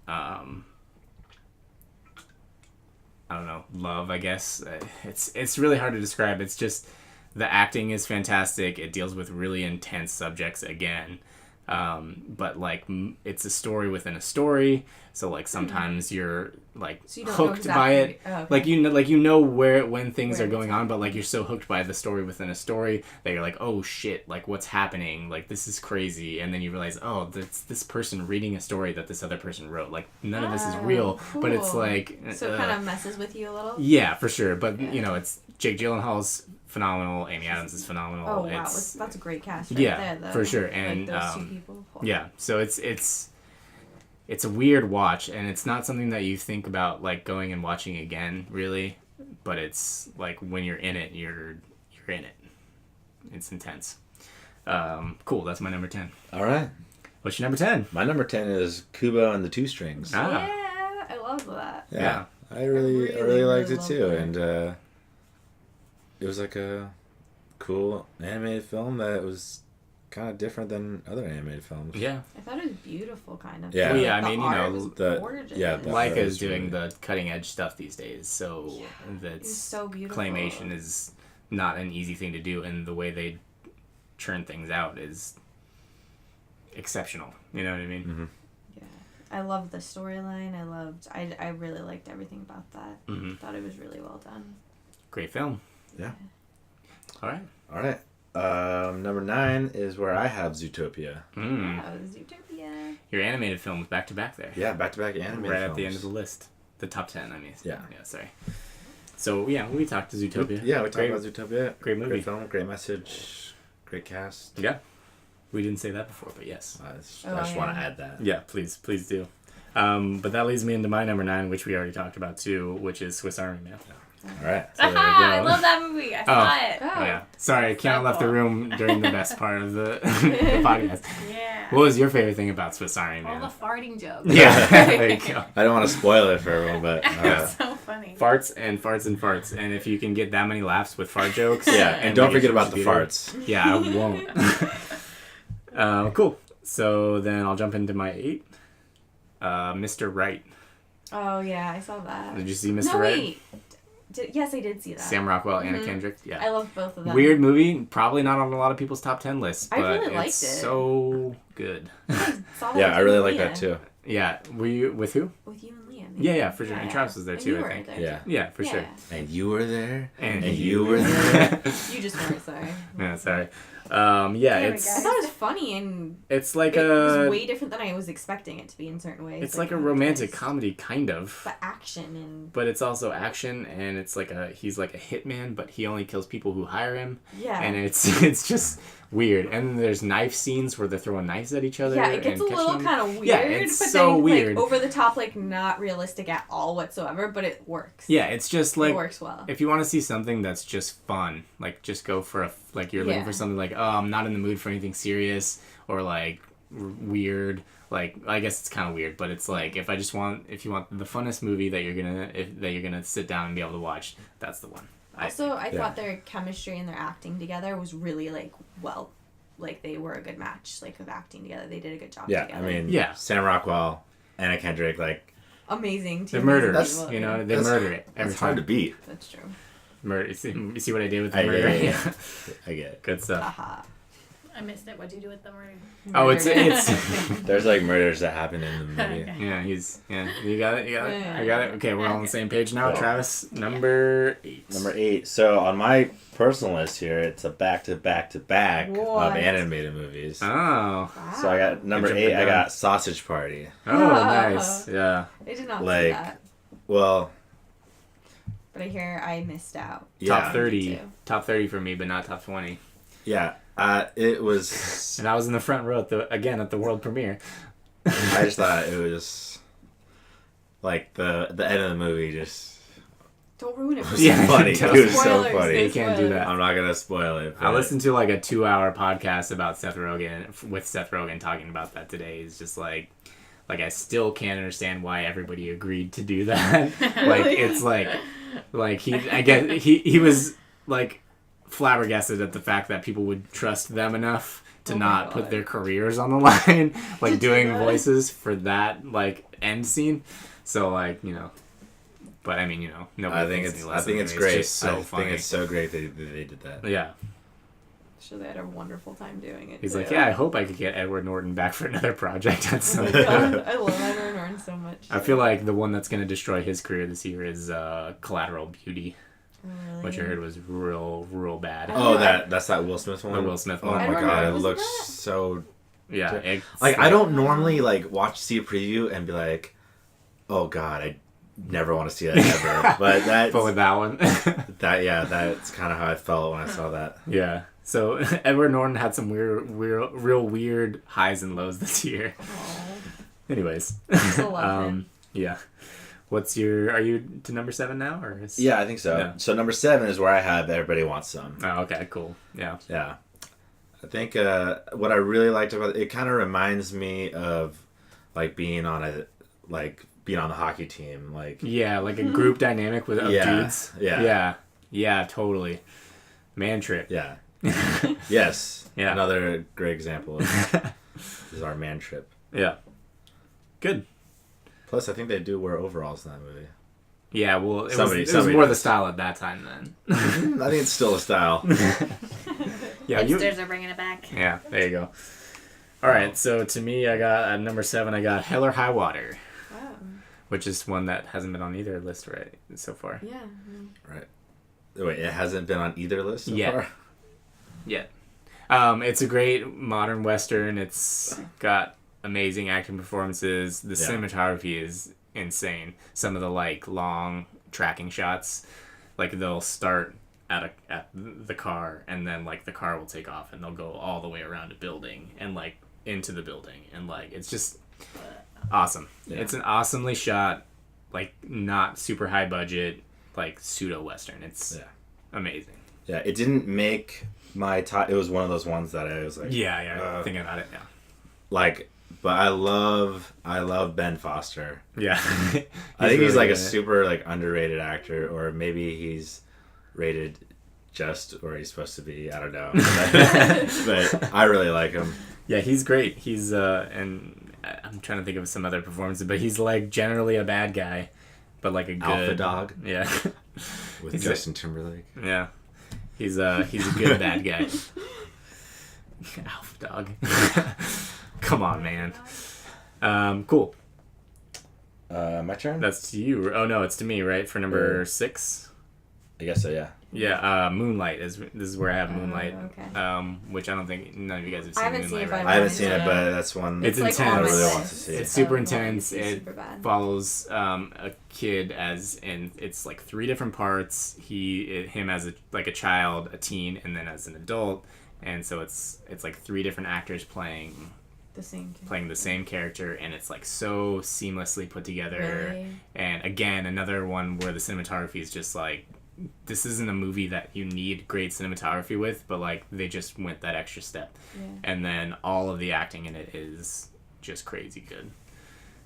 I don't know, love, I guess. It's really hard to describe. It's just, the acting is fantastic. It deals with really intense subjects again. But like, it's a story within a story. So like sometimes you're like hooked by it. Oh, okay. Like you know when things are going on, but like you're so hooked by the story within a story that you're like, oh shit, like what's happening? Like this is crazy. And then you realize, oh, that's this person reading a story that this other person wrote. Like none of this is real, cool. But it's like so it kind of messes with you a little. Yeah, for sure. But you know, it's Jake Gyllenhaal's phenomenal. Amy Adams is phenomenal. Oh wow, that's a great cast right there, though. For sure. And like those two people. Yeah, so it's a weird watch, and it's not something that you think about like going and watching again, really. But it's like when you're in it, you're in it. It's intense. Cool. That's my number 10. All right. What's your number 10? My number 10 is Kubo and the Two Strings. Yeah, I love that. Yeah. I really liked it too, and it was like a cool animated film that was kind of different than other animated films. Yeah. I thought it was beautiful, kind of. Yeah. Well, yeah, I mean, you know, Leica is doing the cutting edge stuff these days, so that's so beautiful. Claymation is not an easy thing to do, and the way they churn things out is exceptional. You know what I mean? Mm-hmm. Yeah. I loved the storyline. I really liked everything about that. Mm-hmm. Thought it was really well done. Great film. Yeah. All right. Number 9 is where I have Zootopia. Mm. Yeah, Zootopia. Your animated films back to back there. Yeah, back to back animated right films. At the end of the list. The top 10, I mean. Yeah. Yeah, sorry. So, yeah, we talked to Zootopia. We talked about Zootopia. Great movie. Great film, great message, great cast. Yeah. We didn't say that before, but yes. I just want to add that. Yeah, please do. But that leads me into my number 9, which we already talked about too, which is Swiss Army Man. All right. So there we go. I love that movie. I saw it. Oh, yeah. Sorry, I can't left the room during the best part of the podcast. Yeah. What was your favorite thing about Swiss Army Man? All the farting jokes. Yeah, there you go. I don't want to spoil it for everyone, but It's so funny. Farts and farts and farts, and if you can get that many laughs with fart jokes, and don't forget about the farts. Yeah, I won't. Cool. So then I'll jump into my 8. Mr. Right. Oh yeah, I saw that. Did you see Mr. Right? Wait. Yes, I did see that. Sam Rockwell, Anna Kendrick. Yeah. I love both of them. Weird movie, probably not on a lot of people's top 10 lists, but I really liked it's it. So good. I I really like that too. Yeah, were you with who? With you and Leah. camp. Yeah, for sure. And Travis was there And too, you I were think. there, Yeah. too. Yeah, for sure. And you were there. And you were there. You just weren't, sorry. Yeah, sorry. Damn it, I guys. thought it was funny and it's like it was a way different than I was expecting it to be in certain ways. it's like a romantic twist. comedy kind of. But action and But it's also action, and it's like he's like a hitman, but he only kills people who hire him. yeah. And it's just weird. And there's knife scenes where they're throwing knives at each other. Yeah, it gets and a little catching them. kind of weird. Yeah, it's but so then, weird. Like, over the top, like not realistic at all whatsoever, but it works. Yeah, it's just like it works well. if you want to see something that's just fun, like just go for you're looking for something like, oh, I'm not in the mood for anything serious or like weird. Like, I guess it's kind of weird, but it's like if you want the funnest movie that you're gonna sit down and be able to watch, that's the one. Also, I thought their chemistry and their acting together was really like they were a good match, like of acting together. They did a good job Yeah, together. I mean, Yeah. Sam Rockwell, Anna Kendrick, like amazing. They're Two murderers, amazing people. you know. They That's- murder it every it's hard to time. beat. That's true. Murder. You see what I did with the I murder? get it. I get it. Good stuff. Haha. I missed it. What'd you do with the murder? Oh, it's There's like murders that happen in the movie. Okay. yeah. You got it. Yeah. I got it. Okay, we're all on the same page now. Cool. Travis, number 8. Number 8. So on my personal list here, it's a back-to-back-to-back What? of animated movies. Oh. Wow. So I got number Jumped 8. the I gun. got Sausage Party. Oh, nice. Yeah. I did not see Like, that, Well, but I hear I missed out. yeah, Top 30. Me too. Top 30 for me, but not top 20. yeah. It was. And I was in the front row at the world premiere. I just thought it was like the end of the movie just. Don't ruin it for Yeah, me. funny. It don't- was so Spoilers, funny. You can't do that. I'm not gonna spoil it. I but- listened to like a 2-hour podcast about Seth Rogen with Seth Rogen talking about that today. It's just like I still can't understand why everybody agreed to do that. Like it's like I guess he was like flabbergasted at the fact that people would trust them enough to Oh my not put God. their careers on the line, like To do doing that. voices for that like end scene. So like but I mean nobody I think thinks it's. any I less think of it's me. great. It's just so I funny. think it's so great that they did that. Yeah. Sure, they had a wonderful time doing it. He's too. like, yeah, I hope I could get Edward Norton back for another project at Oh some my point. God, I love Edward Norton so much. I feel like the one that's going to destroy his career this year is Collateral Beauty, Oh, really? which I heard was real bad. Oh, that's that Will Smith one. The Will Smith Oh one. my Edward god, it Norton was looks in that? so. Yeah. Like I don't normally like see a preview and be like, oh god, I never want to see that ever. But that's But with that one. that's kind of how I felt when I saw that. Yeah. So Edward Norton had some real weird highs and lows this year. Aw, Anyways. still love him. Yeah. Are you to number 7 now? Or is... Yeah, I think so. Yeah. So number 7 is where I have Everybody Wants Some. Oh, okay, cool. Yeah. Yeah. I think what I really liked about it kind of reminds me of like being on the hockey team, like Yeah, like a group dynamic of dudes. yeah. Yeah, totally. Man trip. Yeah. Yes. Yeah. Another great example is our man trip. Yeah. Good. Plus, I think they do wear overalls in that movie. Yeah, well, it Somebody was more the does. style at that time then. I think it's still a style. Yeah, Hipsters are bringing it back. Yeah, there you go. All right, so to me, I got at number 7, I got Hell or High Water, Wow. which is one that hasn't been on either list right so far. Yeah. Right. Wait, it hasn't been on either list so Yeah. far? Yeah. It's a great modern Western. It's got amazing acting performances. The Yeah. cinematography is insane. Some of the long tracking shots, they'll start at the car, and then the car will take off, and they'll go all the way around a building and into the building, and it's just awesome. Yeah. It's an awesomely shot, not super high budget, pseudo Western. It's amazing. Yeah, it didn't make my top. It was one of those ones that I was like, Thinking about it, but I love Ben Foster. yeah. I think he's really a good. super underrated actor, or maybe he's rated just where he's supposed to be. I don't know, but I really like him. Yeah, he's great. He's and I'm trying to think of some other performances, but he's generally a bad guy, but a good Alpha Dog Yeah, with He's Justin Timberlake. yeah. He's a good bad guy. Alpha Dog. Come on, man. Cool. My turn? That's to you. Oh no, it's to me, right? For number 6. I guess so, yeah. Yeah, Moonlight this is where I have Moonlight. Okay. Which I don't think none of you guys have seen. I haven't Moonlight, seen it, right? but I haven't seen it, but that's one It's like intense. on I my really list. want to see. It's super Oh, intense. it's It super bad. follows a kid and it's like 3 different parts. Him as a child, a teen, and then as an adult. And so it's like 3 different actors playing The same. the same character, and it's like so seamlessly put together. Really? And again, another one where the cinematography is just like, this isn't a movie that you need great cinematography with, but like they just went that extra step. Yeah. And then all of the acting in it is just crazy good.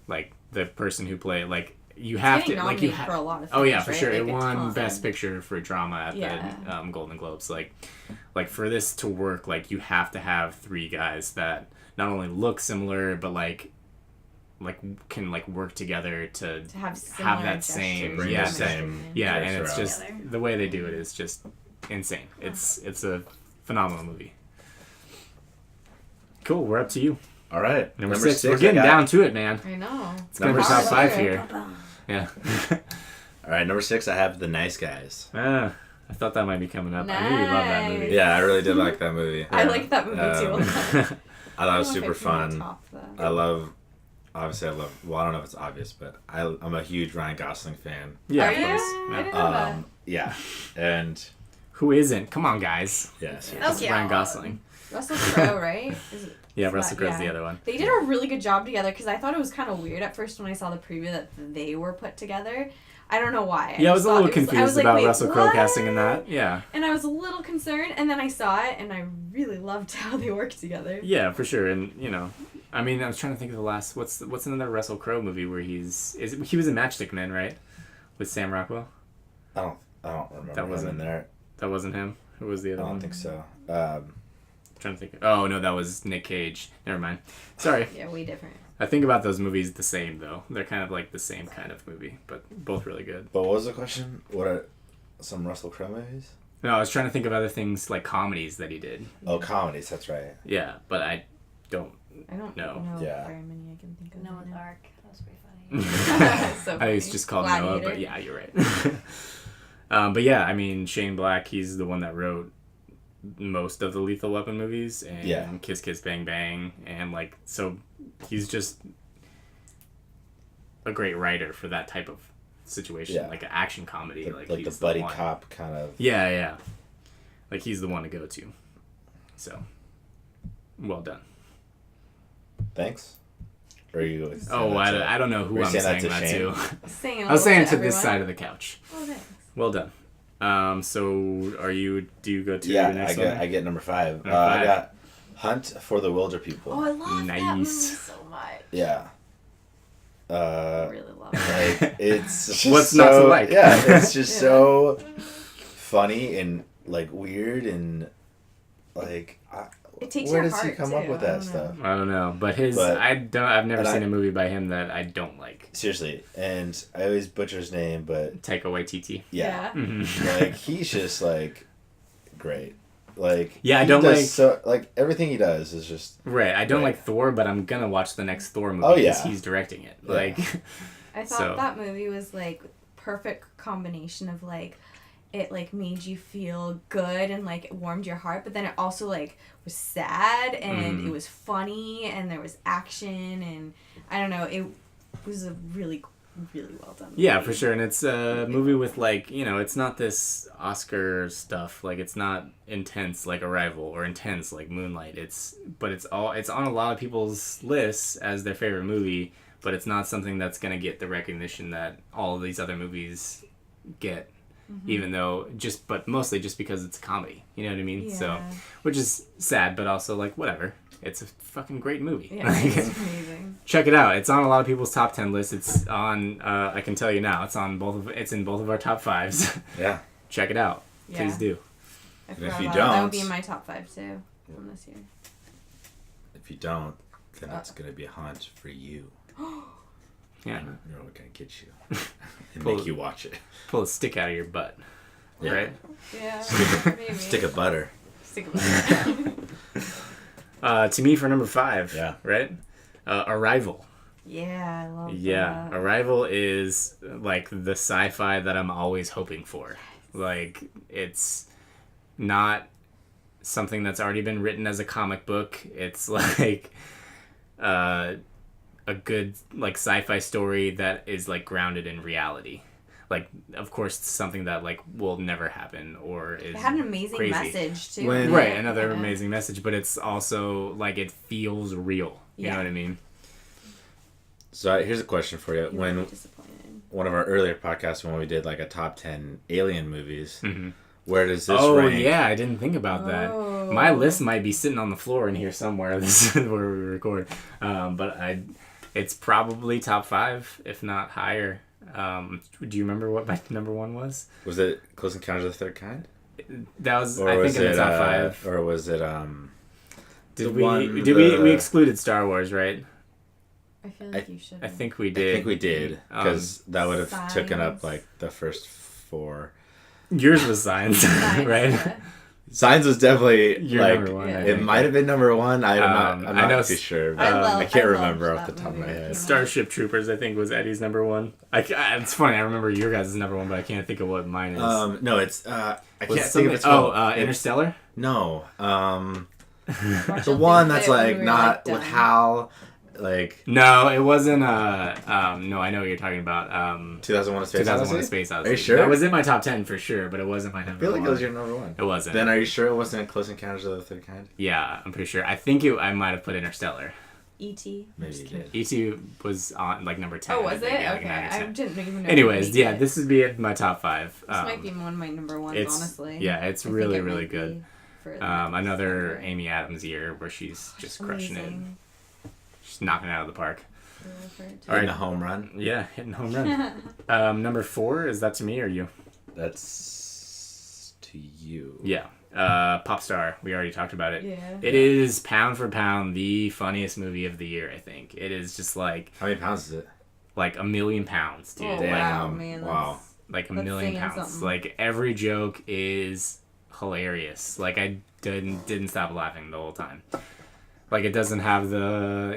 Like the person who played, like you have to, like you for a lot of oh yeah, things, for right? sure. Like It a won ton. Best Picture for drama at the Golden Globes. Like for this to work, like you have to have 3 guys that not only look similar, but like can like work together to have that same Bring yeah the same yeah, character and it's out. just Together. the way they do it is just insane. It's a phenomenal movie. Cool, we're up to you. All right. Number 6. We're I getting got- down to it, man. I know. It's gonna be Number top 6. 5 here. Yeah. All right, number 6, I have The Nice Guys. I thought that might be coming up. I knew you loved that movie. Yeah, I really did like that movie. I like that movie too. I thought it was I don't know super if it's in my fun. top, though. I love well, I don't know if it's obvious, but I'm a huge Ryan Gosling fan. Yeah, Are of you? course. I Yeah. didn't know that. Yeah, and Who isn't? Come on, guys. yes, Okay. Ryan Gosling. Russell Crowe, right? Yeah, Is Russell that- Crowe's the yeah. other one. They did a really good job together because I thought it was kind of weird at first when I saw the preview that they were put together. I don't know why. Yeah, I was a little confused about wait, Russell Crowe what? casting in that. Yeah. And I was a little concerned, and then I saw it, and I really loved how they worked together. Yeah, for sure. And I mean, I was trying to think of the last. What's another Russell Crowe movie where he was in Matchstick Men, right? With Sam Rockwell. I don't remember That him wasn't- in there. That wasn't him. Who was the I other one? don't think so. Trying to think. Oh no, that was Nick Cage. Never mind. Sorry. Yeah, way different. I think about those movies the same though. They're kind of like the same kind of movie, but both really good. But what was the question? What are some Russell Crowe movies? No, I was trying to think of other things like comedies that he did. Oh, comedies. That's right. Yeah, but I don't. I don't No. know Yeah. very many I can think of. Noah's right now. Ark. That was pretty funny. So I think it's funny. just called Gladiator. Noah, but yeah, you're right. But yeah, I mean, Shane Black, he's the one that wrote most of the Lethal Weapon movies and Yeah. Kiss Kiss Bang Bang, and like, so he's just a great writer for that type of situation, Yeah. like an action comedy, The, like the he's buddy one. cop kind of. Yeah, like he's the one to go to. So, well done. Thanks. Or are you? Oh, I don't know who Were you I'm saying saying that to that to. Saying I was saying to everyone. this side of the couch. Oh, thanks. Well done. So do you go to Yeah, your next one? I get number 5. Number I 5. got Hunt for the Wilder People. Oh, I love that movie Nice. so much. Yeah. I really love it. Like it's just What's so, not to like? Yeah, it's just Yeah. so funny and like weird and like It takes where your does he heart, come up too. with I that don't stuff? I don't know, but But- I've never and seen I- a movie by him that I don't like. Seriously, and I always butcher his name, but Taika Waititi. yeah, Mhm. like he's just like great. Like Yeah, I he don't does like- so like everything he does is just Right, I don't Right. like Thor, but I'm gonna watch the next Thor movie Oh, because yeah. he's directing it. Yeah. Like, I thought So- that movie was like perfect combination of like it like made you feel good and like it warmed your heart, but then it also like was sad and Mhm. it was funny and there was action and I don't know, it was a really well done movie. yeah, for sure, and it's a movie with like it's not this Oscar stuff. Like, it's not intense like Arrival or intense like Moonlight. It's on a lot of people's lists as their favorite movie, but it's not something that's gonna get the recognition that all of these other movies get. Even though but mostly just because it's a comedy, you know what I mean? Yeah. So, which is sad, but also like whatever. It's a fucking great movie. Yeah, it's amazing. Check it out. It's on a lot of people's top 10 lists. It's on. I can tell you now. It's in both of our top 5s. yeah. Check it out. Yeah. Please do. I if forgot you about it. That would don't- be in my top 5 too from this year. If you don't, then it's gonna be a hunt for you. Yeah. And we're gonna get you and Pull- make you watch it. Pull a stick out of your butt. Yeah. Right. Yeah, maybe. Stick of butter. Stick of butter. To me for number 5. Yeah. Right. Arrival. Yeah, I love Yeah, that. Arrival is like the sci-fi that I'm always hoping for. Like, it's not something that's already been written as a comic book. It's like a good like sci-fi story that is like grounded in reality. Like, of course, something that like will never happen or is It had an amazing crazy. message too. When- Right, another Yeah. amazing message, but it's also like it feels real. You know Yeah. what I mean? So here's a question for you. You When were disappointed. one of our earlier podcasts, when we did like a top 10 alien movies, Mm-hmm. where does this Oh rank? yeah, I didn't think about that. Oh. My list might be sitting on the floor in here somewhere. This is where we record, but it's probably top 5, if not higher. Do you remember what my number 1 was? Was it Close Encounters of the Third Kind? That was Or I was think in it, the top 5. Or was it Did the we? one, We excluded Star Wars, right? I feel like you should. I think we did. I think we did, because that would have taken up Signs. like the first 4. Yours was Signs, Nice. right? Yeah. Signs was definitely Your like number 1. Yeah. I it think. might have been number 1. I'm I not know too sure. But I I can't loved remember off the that top of my movie. head. Starship Troopers, I think, was Eddie's number 1. It's funny. I remember your guys' number 1, but I can't think of what mine is. No, it's I Was can't it think of something- its called. Interstellar. No, Watch the out, one they that's play it when like we were, not like, with done. Hal, like No, it wasn't. No, I know what you're talking about. 2001: A Space 2001: A Odyssey. Space Odyssey. Are you sure? That was in my top 10 for sure, but it wasn't my I number feel like 1. it was your number 1. It wasn't. Then are you sure it wasn't Close Encounters of the Third Kind? Yeah, I'm pretty sure. I think I might have put Interstellar. E.T. Maybe you did. E.T. was on like number 10. Oh, I was think, it? yeah, like Okay, 9 or I 10. didn't even know. Anyways, we yeah, made it. this would be my top 5. This might be one of my number ones, it's honestly. yeah, it's I think really it really might good. be further. Another Amy Adams year where she's just crushing it. Amazing. She's knocking it out of the park. All All right. In a home run. Yeah, hitting home run. Number 4, is that to me or you? That's to you. Yeah. Pop Star. We already talked about it. Yeah. It is pound for pound the funniest movie of the year, I think. It is just like How many pounds is it? like a million pounds, dude. Oh, Like, wow, Damn. man. Wow. that's- like a That's million saying pounds. something. Like every joke is hilarious. Like I didn't stop laughing the whole time. Like it doesn't have the,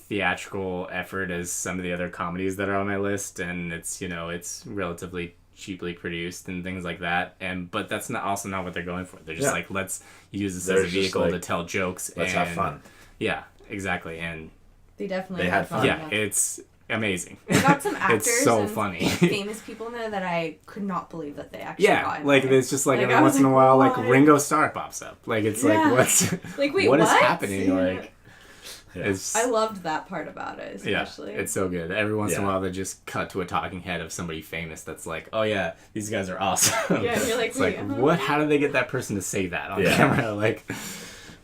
theatrical effort as some of the other comedies that are on my list, and it's it's relatively cheaply produced and things like that, but that's also not what they're going for. They're just Yeah. like, let's use this They're as a just vehicle like, to tell jokes. Let's and have fun. Yeah, exactly. And They definitely They had fun. yeah, it's amazing. They got some actors It's so and funny. famous people in there that I could not believe that they actually got Yeah, in like there. it's just like Like, every I was once in a like, while, like what? Ringo Starr pops up. Like it's Yeah. like what's Like, wait, what is what? happening? Like Yeah. it's I loved that part about it, yeah, especially. it's so good. Every once in a Yeah. while, they just cut to a talking head of somebody famous that's like, oh yeah, these guys are awesome. Yeah, you're like, it's wait, like huh? what? How did they get that person to say that on Yeah. camera? Like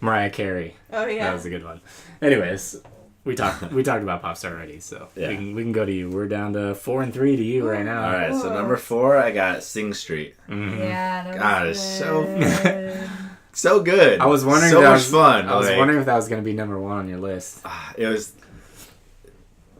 Mariah Carey. Oh yeah. That was a good one. Anyways. We talked about Pop Star already, so Yeah. we can go to you. We're down to 4 and 3 to you right now. All right, so Whoa. number 4, I got Sing Street. Mhm. Yeah, that God, was it's so- good. So good. I was wondering. So if that much fun. I was like, wondering if that was gonna be number 1 on your list. It was.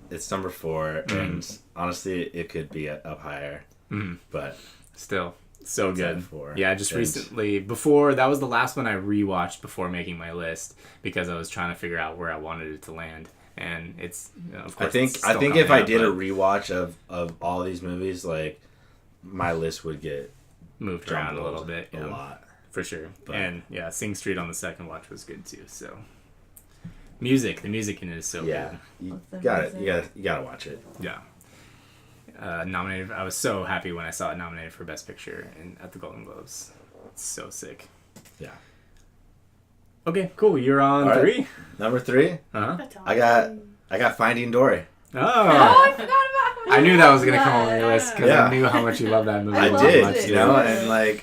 It's number 4, Mm. and honestly, it could be up higher, Mm. but Still, so It's at good. 4. Yeah, just And- recently, that was the last one I rewatched before making my list because I was trying to figure out where I wanted it to land, and it's of course. I think it's still if I coming did a up, rewatch of all these movies, like my list would get but moved around a jumbled little bit, a yeah, lot. for sure. But- And yeah, Sing Street on the second watch was good too. So, the music in it is so Yeah, you What's the got it. music? You gotta watch it. good. Yeah. Nominated. I was so happy when I saw it nominated for Best Picture at the Golden Globes. It's so sick. Yeah. Okay, cool. You're on All right. 3. Number 3, Uh-huh. That's all. I got Finding Dory. Oh, Oh. I forgot about I knew that was gonna come on your list because Yeah. I knew how much you love that movie. I I loved did, it. you know, Yeah. and like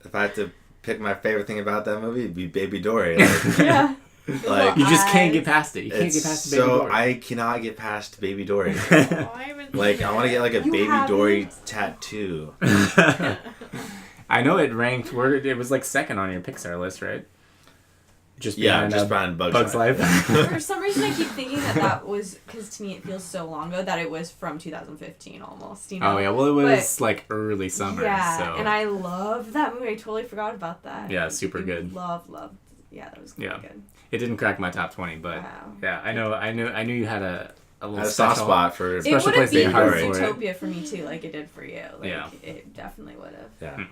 if I had to pick my favorite thing about that movie, it'd be Baby Dory. Like, Yeah. Like, You just can't I- get past it. You can't it's get past the Baby so Dory. I cannot get past Baby Dory. Oh, I haven't Like seen I want to it. get like a You Baby haven't? Dory tattoo. I know it ranked. It was like second on your Pixar list, right? Just Yeah, behind, just behind Bugs Life. For some reason, I keep thinking that was because to me it feels so long ago that it was from 2015 almost. You know? Oh yeah, well it was like early summer. Yeah, so. and I love that movie. I totally forgot about that. Yeah, super I good. Love Yeah, that was really good. It didn't crack my top 20, but yeah, I knew you had a little soft spot for it would have been for Utopia for me too, like it did for you. Like it definitely would have. Yeah.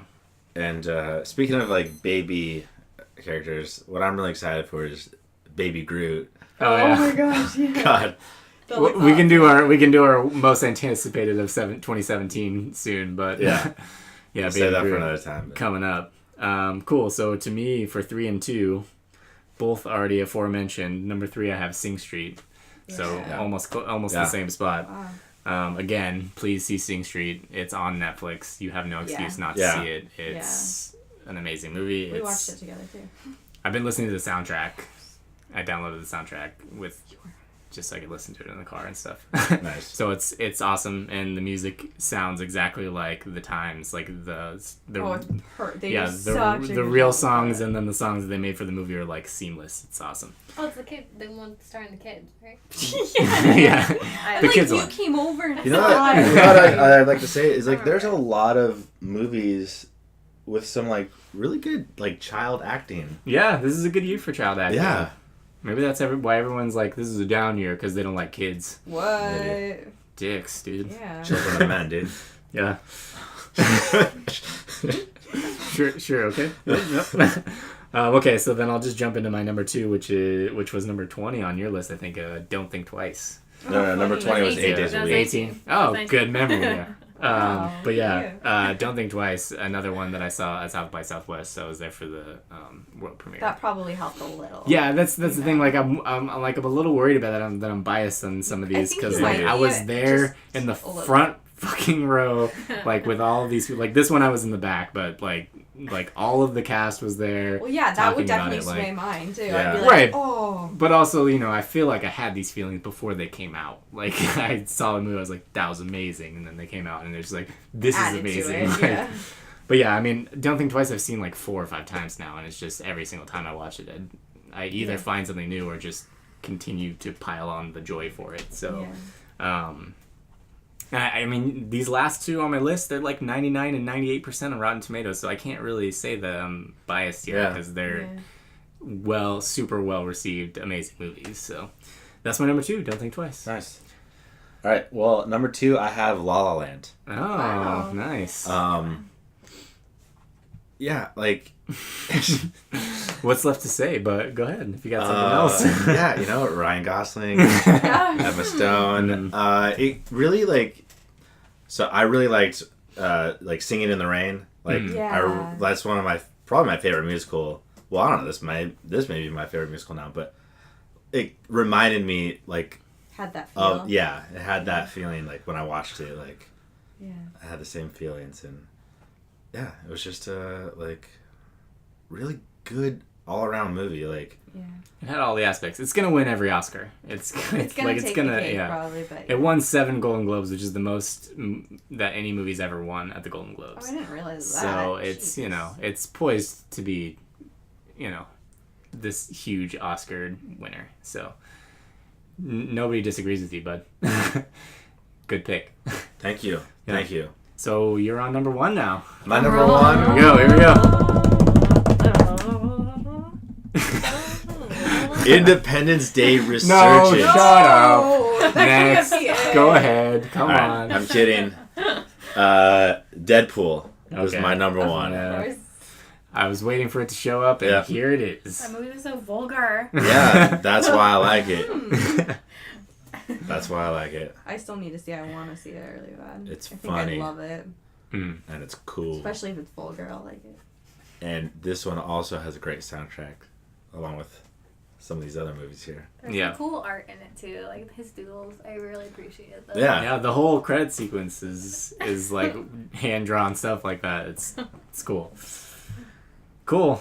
And speaking of like baby characters, what I'm really excited for is Baby Groot. Oh my gosh! Yeah. God. We can do our most anticipated of 2017 soon, but yeah, we'll save that for another time. But. Coming up, cool. So to me, for 3 and 2, both already aforementioned. Number 3, I have Sing Street, so almost the same spot. Wow. Again, please see Sing Street. It's on Netflix. You have no excuse not to see it. It's an amazing movie. We watched it together too. I've been listening to the soundtrack. I downloaded the soundtrack just so I could listen to it in the car and stuff. Nice. So it's awesome, and the music sounds exactly like the times, like the real songs, and then the songs that they made for the movie are like seamless. It's awesome. Oh, it's the one starring the kids, right? The kids you one. Came over and You know what I'd like to say is like there's a lot of movies with some like really good like child acting. Yeah, this is a good year for child acting. Yeah. Maybe that's why everyone's like, this is a down year because they don't like kids. What? Maybe. Dicks, dude. Yeah. Children of men, dude. Yeah. Sure, okay. Yep. Okay, so then I'll just jump into my number 2, which was number 20 on your list, I think. Don't Think Twice. No, number 20 was 8 Days a Week. 18. Oh, good memory. Yeah. But yeah. Don't Think Twice. Another one that I saw at South by Southwest. So I was there for the world premiere. That probably helped a little. Yeah, that's the thing. Like I'm like a little worried about that. I'm biased on some of these because like I was there in the front fucking row, like with all of these. Like this one, I was in the back, but like all of the cast was there. Well, yeah, that would definitely sway mine too. Yeah. I'd be like, right. oh. But also, I feel like I had these feelings before they came out. Like I saw the movie, I was like, that was amazing, and then they came out, and they're just like, this is amazing. Like, but yeah, I mean, Don't Think Twice. I've seen like 4 or 5 times now, and it's just every single time I watch it, I either find something new or just continue to pile on the joy for it. So, I mean, these last 2 on my list, they're like 99 and 98% on Rotten Tomatoes, so I can't really say that I'm biased here because they're super well received, amazing movies. So that's my number 2, Don't Think Twice. Nice. All right, well, number 2, I have La La Land. Oh, wow. Nice. Yeah, like... What's left to say, but go ahead if you got something else. Yeah, Ryan Gosling, Emma Stone. It really, like... So I really liked, like, Singing in the Rain. Like, that's one of probably my favorite musical. Well, I don't know, this may be my favorite musical now, but it reminded me, like... Had that feel. It had that feeling, like, when I watched it, like... Yeah. I had the same feelings, and... Yeah, it was just like really good all around movie. Like it had all the aspects. It's gonna win every Oscar. It's gonna take the cake, probably, but it won 7 Golden Globes, which is the most that any movie's ever won at the Golden Globes. Oh, I didn't realize that. So it's it's poised to be this huge Oscar winner. So nobody disagrees with you, bud. Good pick. Thank you. Yeah. Thank you. So you're on number 1 now. My number 1. Here we go. Independence Day Resurgence. No, shut up. Next. Go ahead. Come on. I'm kidding. Deadpool was my number 1. Yeah. I was waiting for it to show up, and here it is. That movie was so vulgar. Yeah, that's why I like it. That's why I like it. I still need to see it. I want to see it really bad. It's funny. funny. I love it. And it's cool. Especially if it's vulgar, I'll like it. And this one also has a great soundtrack, along with some of these other movies here. There's some cool art in it too, like his doodles. I really appreciate those. Yeah, the whole credit sequence is like hand drawn stuff like that. It's cool. Cool.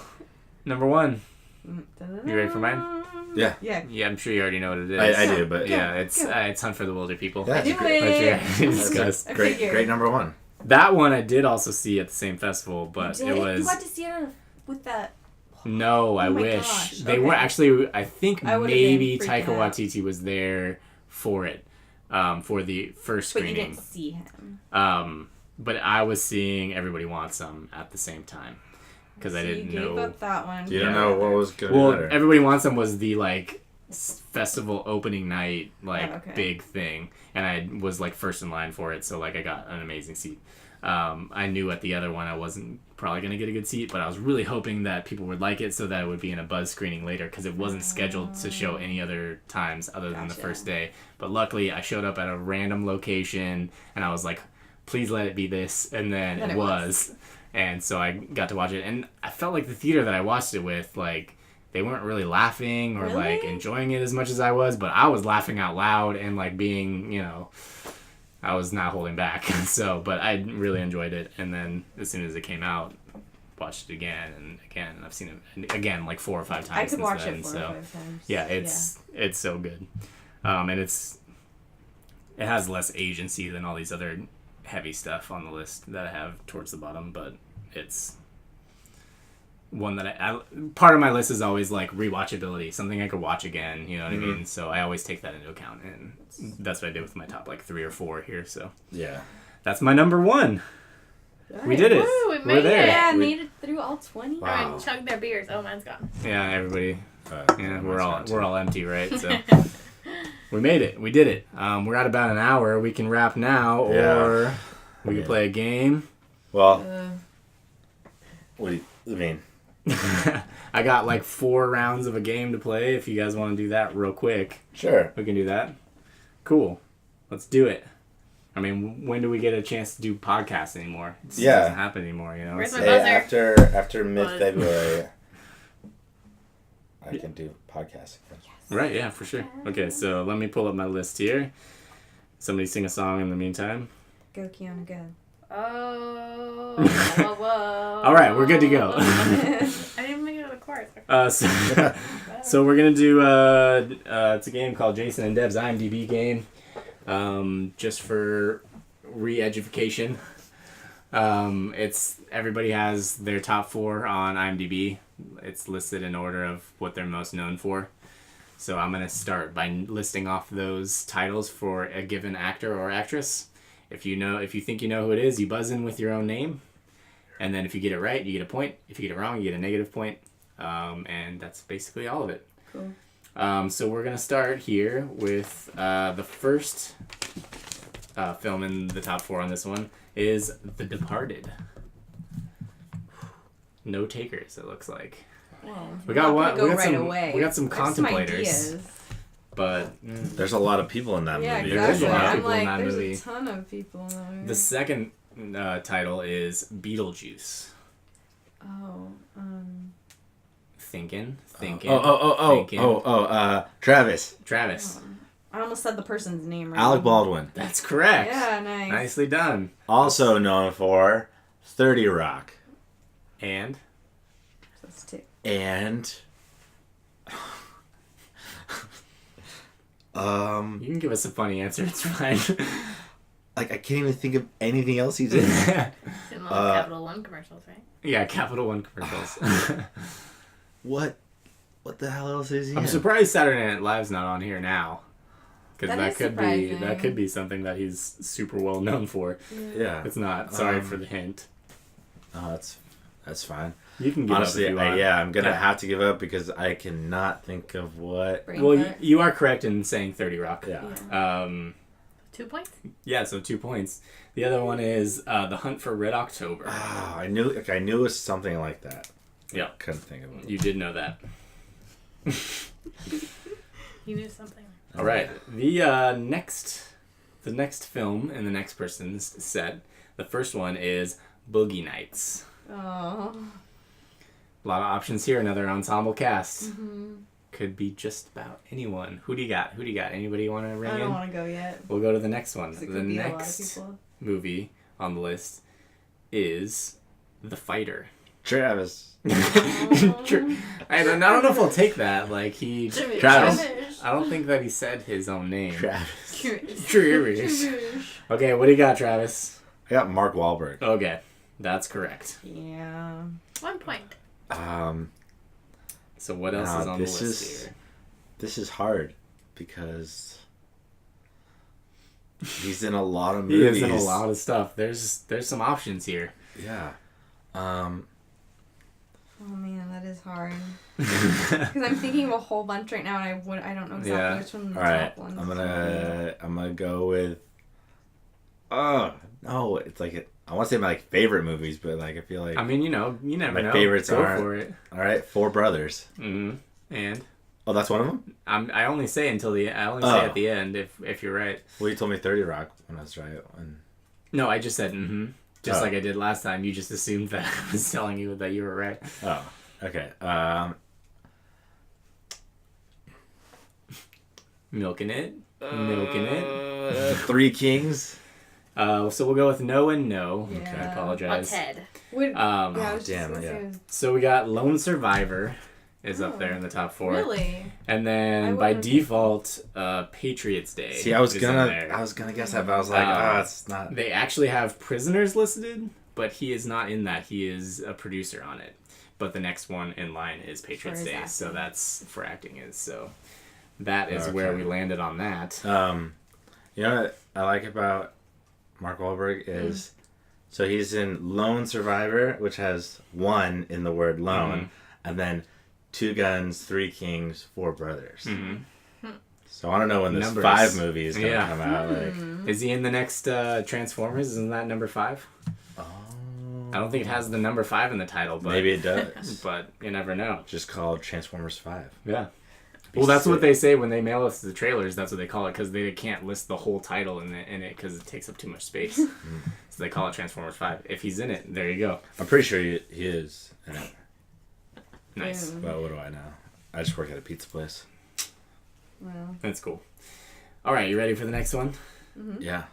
Number 1. You ready for mine? Yeah. Yeah, I'm sure you already know what it is. I do, but it's Hunt for the Wilder People. Yeah, That's great number 1. That one I did also see at the same festival, but it was. You got to see it with that. No, I wish gosh. they were actually. I think maybe Taika Waititi Waititi was there for it, for the first But screening. you didn't see him. But I was seeing Everybody Wants Some at the same time. because I didn't you know. gave up that one. You don't know what was good. Well, better. Everybody Wants Them was the like festival opening night big thing, and I was like first in line for it, so like I got an amazing seat. I knew at the other one I wasn't probably gonna get a good seat, but I was really hoping that people would like it so that it would be in a buzz screening later, because it wasn't scheduled to show any other times other than the first day. But luckily I showed up at a random location and I was like, please let it be this, and then it was. And so I got to watch it, and I felt like the theater that I watched it with, like, they weren't really laughing or like enjoying it as much as I was, but I was laughing out loud and like being, I was not holding back. So, but I really enjoyed it. And then as soon as it came out, watched it again and again. And I've seen it again like 4 or 5 times. I could since watch then, it 4 or 5 times. Yeah, it's so good. And it has less agency than all these other heavy stuff on the list that I have towards the bottom, but it's one that I part of my list is always like rewatchability, something I could watch again, you know what I mean? So I always take that into account, and that's what I did with my top like 3 or 4 here. So yeah, that's my number 1. We did it. Woo, we We're made there. it. Yeah, made it through all 20. Wow. Everyone chugged their beers. Oh, mine's gone. Yeah, everybody. Yeah, we're mine's all empty, right? So we made it. We did it. We're at about an hour. We can wrap now, or we can play a game. Well, what do you mean? I got like 4 rounds of a game to play. If you guys want to do that real quick, Sure. we can do that. Cool. Let's do it. I mean, when do we get a chance to do podcasts anymore? It doesn't happen anymore, you know? Where's my Hey, buzzer? after mid-February, I can do podcasting. Right, yeah, for sure. Okay, so let me pull up my list here. Somebody sing a song in the meantime. Go, Kiana, go. Oh. Whoa, whoa. All right, we're good to go. I didn't even make it to the chorus. So we're going to do, it's a game called Jason and Deb's IMDb game, just for re-education. Everybody has their top 4 on IMDb. It's listed in order of what they're most known for. So I'm going to start by listing off those titles for a given actor or actress. If you think you know who it is, you buzz in with your own name. And then if you get it right, you get a point. If you get it wrong, you get a negative point. And that's basically all of it. Cool. So we're going to start here with the first film in the top 4 on this one is The Departed. No takers, it looks like. Well, We got one. go We got right some. away. We got some There's some contemplators, ideas. but There's a lot of people in that Yeah, movie. There is a exactly. lot of I'm people in like, that there's movie. a ton of people in that movie. the second title is Beetlejuice. Oh, Thinking. Travis. Travis. I almost said the person's name right. Alec Baldwin. That's correct. Yeah, nice. Nicely done. Also known for 30 Rock. And That's 2. And you can give us a funny answer. It's fine. like I can't even think of anything else he's in. It's in all the Capital One commercials, right? Yeah, Capital One commercials. What the hell else is he I'm in? surprised Saturday Night Live's not on here now. Because That is surprising. that could be something that he's super well known for. Yeah. It's not. Sorry for the hint. Oh, that's fine. You can give Honestly, up if you want. I'm gonna Yeah. have to give up because I cannot think of what. Well, you are correct in saying 30 Rock. Yeah. 2 points? Yeah, so 2 points. The other one is The Hunt for Red October. Oh, I knew it was something like that. Yeah. Couldn't think of it. You did know that. You knew something. All right. The next film in the next person's set. The first one is Boogie Nights. Oh. A lot of options here. Another ensemble cast. Mm-hmm. Could be just about anyone. Who do you got? Anybody want to ring I in? don't want to go yet. We'll go to the next one. 'Cause it The could be a lot of next people. movie on the list is The Fighter. Travis. I don't know if I'll take that. Like Travis. I don't think that he said his own name. Travis. Travis. Okay, what do you got, Travis? I got Mark Wahlberg. Okay, that's correct. Yeah. 1 point. So what else is on the list here? This is hard because he's in a lot of movies. He is in a lot of stuff. There's some options here. Yeah. is hard. Because I'm thinking of a whole bunch right now, and I don't know exactly which one the top one. I'm gonna go with. Oh no! It's like I want to say my favorite movies, but like I feel like. I mean, you never know. My favorites Go are. for it. All right, Four Brothers. Mm-hmm. And. Oh, that's one of them. I only say until the. I only say at the end if you're right. Well, you told me 30 Rock when I was right. No, I just said just like I did last time. You just assumed that I was telling you that you were right. Oh, okay. Milking it. Three Kings. So we'll go with no and no. Yeah. Okay, I apologize. Ted. So we got Lone Survivor is up there in the top 4. Really? And then by default, Patriots Day. See, I was gonna guess that, but I was like, it's not. They actually have Prisoners listed, but he is not in that. He is a producer on it. But the next one in line is Patriots Day, so that's for acting is. So that is where we landed on that. You know what I like about Mark Wahlberg is, so he's in Lone Survivor, which has 1 in the word lone, and then 2 Guns, 3 Kings, 4 Brothers. Mm-hmm. So I don't know when this Numbers. 5 movie is gonna come out. Like, is he in the next Transformers? Isn't that number 5? I don't think it has the number 5 in the title, but maybe it does. But you never know. Just called Transformers 5. Yeah. Well, that's what they say when they mail us the trailers. That's what they call it because they can't list the whole title in it because it takes up too much space. So they call it Transformers 5. If he's in it, there you go. I'm pretty sure he is in it. Nice. Well, what do I know? I just work at a pizza place. Wow. That's cool. All right, you ready for the next one? Mm-hmm. Yeah.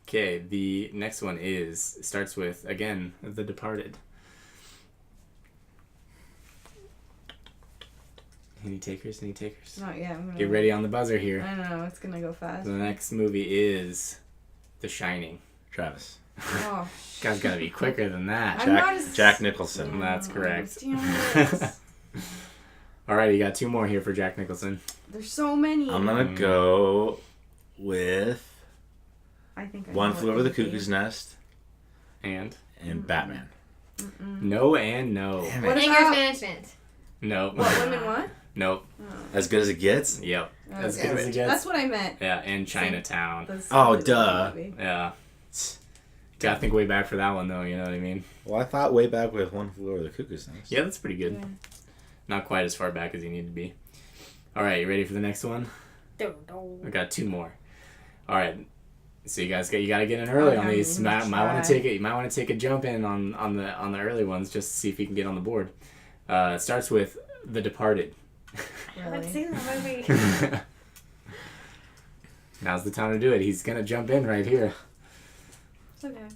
Okay, the next one starts with, again, The Departed. Any takers? Not yet. Get ready on the buzzer here. I don't know. It's going to go fast. The next movie is The Shining. Travis. Oh, Guys gotta be quicker than that. Jack Nicholson. That's correct. Damn it. All right, you got 2 more here for Jack Nicholson. There's so many. I'm gonna go with I think One Flew Over the Cuckoo's Nest and Batman. No and no. Damn What it. Anger about- management. Nope. What, women what? Nope. As good as it gets? Yep. As Okay. good as it gets. That's what I meant. Yeah, and Chinatown. Oh, duh. Yeah. Gotta think way back for that one, though, you know what I mean? Well, I thought way back with One Flew Over the Cuckoo's Nest. Yeah, that's pretty good. Yeah. Not quite as far back as you need to be. All right, you ready for the next one? I got 2 more. All right. So you guys gotta get in early on these. You might want to take a jump in on the early ones just to see if you can get on the board. It starts with The Departed. I haven't seen that movie. Now's the time to do it. He's gonna jump in right here. It's okay.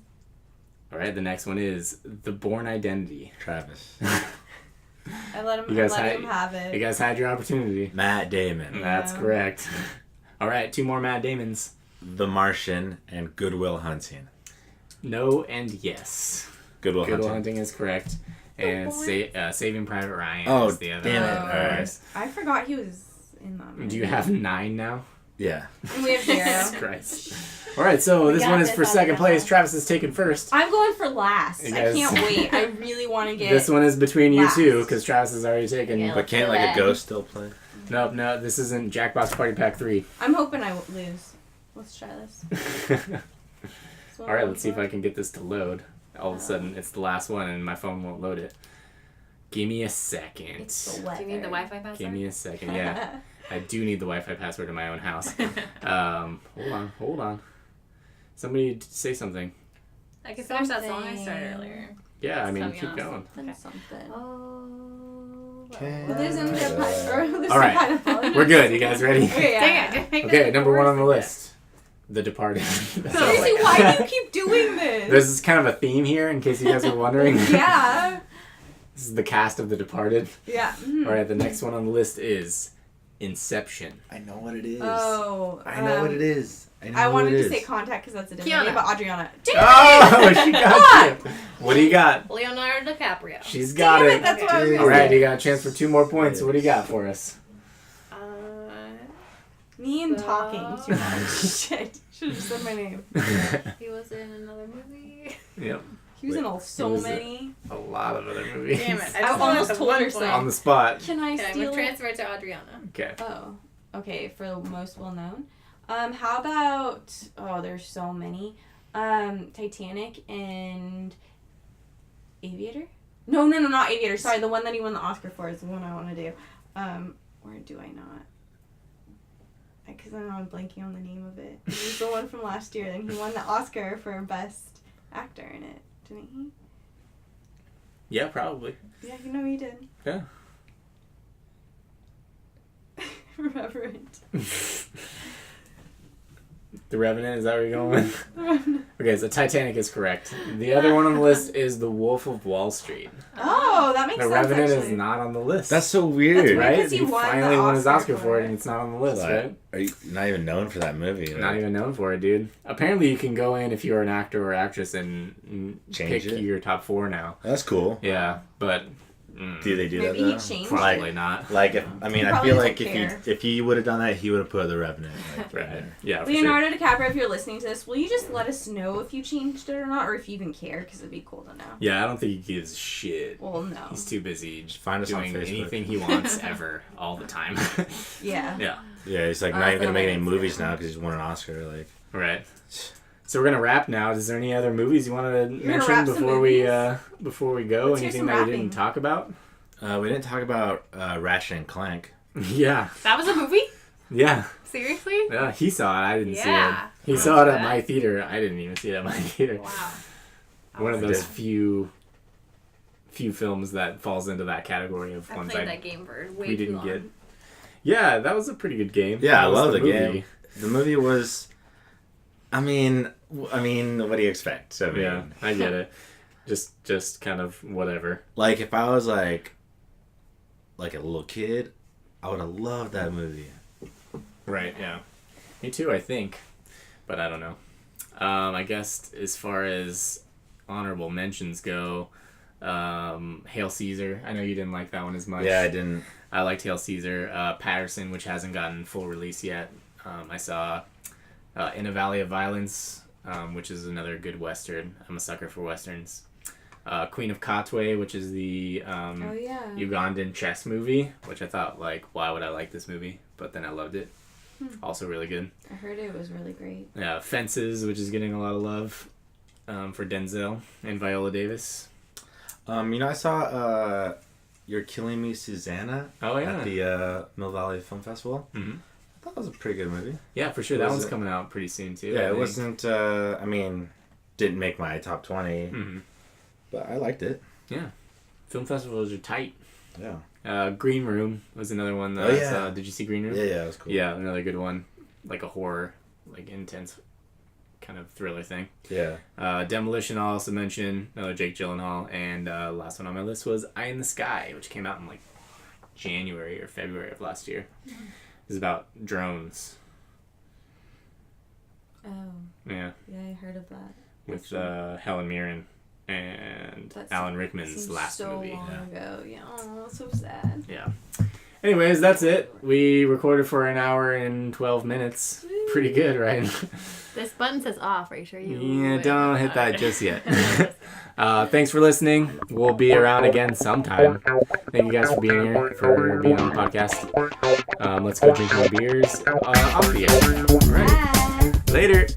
All right, the next one is The Bourne Identity. Travis. I let him have it. You guys had your opportunity. Matt Damon. That's correct. All right, 2 more Matt Damons. The Martian and Good Will Hunting. No and yes. Good Will Good Will Hunting. Hunting is correct. And Saving Private Ryan is the other damn it. one. All right. I forgot he was in that movie. Do you have 9 now? Yeah. And we have 0. Jesus Christ. All right, so this got one is this for on second the place. level. Travis is taken first. I'm going for last. You guys- I can't wait. I really want to get... This one is between you last. 2 because Travis has already taken. Yeah. But can't like a ghost still play? Nope, no, this isn't Jackbox Party Pack 3. I'm hoping I lose. Let's try this. All right, let's see if I can get this to load. All of a sudden, it's the last one and my phone won't load it. Give me a second. It's the Do you need the Wi-Fi password? Give me a second. Yeah, I do need the Wi-Fi password in my own house. Hold on. Somebody say something. I can finish that song I started earlier. Yeah, I mean, Something keep else. going. Okay. Something. Oh. Can- There's an All right. We're good. You guys ready? Yeah. Okay, number 1 on the list. The Departed. Seriously, why do you keep doing this? There's kind of a theme here, in case you guys were wondering. Yeah. This is the cast of The Departed. Yeah. All right, the next one on the list is Inception. I know what it is. Oh. I know what it is. I wanted to say Contact because that's a different name, but Adriana. Oh, she got it. What do you got? Leonardo DiCaprio. She's got Damn it. it, that's what I was All gonna right, say. you got a chance for 2 more points. What do you got for us? Me and talking too much. Shit. Should have said my name. He was in another movie. Yep. He was in so was many. A lot of other movies. Damn it. I almost told her so. On the spot. Can I Okay, steal we'll it? transfer it to Adriana. Okay. Oh, okay. For the most well known, how about? Oh, there's so many. Titanic and Aviator. No, not Aviator. Sorry, the one that he won the Oscar for is the one I want to do. Or do I not? Because I'm blanking on the name of it. It was the one from last year, and he won the Oscar for Best Actor in it, didn't he? Yeah, probably. Yeah, he did. Yeah. Remember it. The Revenant, is that where you're going with? Okay, so Titanic is correct. The other one on the list is The Wolf of Wall Street. Oh, that makes The sense. Revenant actually. is not on the list. That's so weird. That's right? because he He won the finally won his Oscar Oscar for for it, it. and it's not on the list, Like, right? are you not even known for that movie? Like, Not even known for it, dude. Apparently, you can go in if you're an actor or actress and Change pick it? your top 4 now. That's cool. Yeah, but Do they do Maybe that he though? changed probably it. not. Like, if, I mean, He I probably feel doesn't like care. if he would have done that, he would have put The Revenant. Like, right Right. there. Yeah, for Leonardo DiCaprio, if you're listening to this, will you just let us know if you changed it or not, or if you even care? Because it'd be cool to know. Yeah, I don't think he gives a shit. Well, no. He's too busy Find us on doing Facebook. anything he wants ever, all the time. Yeah. Yeah, Yeah, he's like I not was even gonna make any gonna movies say now that. because he's won an Oscar. Like, right. So we're gonna wrap now. Is there any other movies you wanted to gonna mention wrap some before we go? Let's hear Anything some that we rapping. didn't talk about? we didn't talk about Ratchet and Clank. Yeah, That was a movie? yeah, Seriously? yeah. He saw it. I didn't see it. Yeah. He Oh, saw it at that- my theater. I didn't even see it at my theater. Wow. One of I those did. few films that falls into that category of I ones played that game for way we too didn't long. get. Yeah, that was a pretty good game. Yeah, I That was love the movie. game. The movie was, I mean, what do you expect? I mean, Yeah, I get it. Just kind of whatever. like if I was like a little kid, I would have loved that movie. Right, yeah. Me too, I think. But I don't know. I guess as far as honorable mentions go, Hail Caesar. I know you didn't like that one as much. Yeah, I didn't. I liked Hail Caesar. Patterson, which hasn't gotten full release yet. I saw In a Valley of Violence, which is another good Western. I'm a sucker for Westerns. Queen of Katwe, which is the Oh, yeah. Ugandan chess movie, which I thought, like, why would I like this movie? But then I loved it. Also really good. I heard it was really great. Fences, which is getting a lot of love for Denzel and Viola Davis. I saw You're Killing Me, Susanna Oh, yeah. at the Mill Valley Film Festival. Mm-hmm. I thought it was a pretty good movie. Yeah, for sure. That Was one's it- coming out pretty soon, too. Yeah, I it think. wasn't, I mean, didn't make my top 20, Mm-hmm. but I liked it. Yeah. Film festivals are tight. Yeah. Green Room was another one that Oh, I yeah. saw. Did you see Green Room? Yeah, it was cool. Yeah, another good one. Like a horror, like intense kind of thriller thing. Yeah. Demolition, I'll also mention. Another Jake Gyllenhaal. And last one on my list was Eye in the Sky, which came out in like January or February of last year. It's about drones. Oh, Yeah. yeah, I heard of that. With Helen Mirren and That Alan Rickman's seems last so movie. long Yeah. ago. Yeah, oh, so sad. Yeah. Anyways, that's it. We recorded for an hour and 12 minutes. Pretty good, right? This button says off. Are you sure you? Yeah, don't hit that Alright. just yet. Thanks for listening. We'll be around again sometime. Thank you guys for being here, for being on the podcast. Let's go drink more beers off the air. All right. Bye. Later.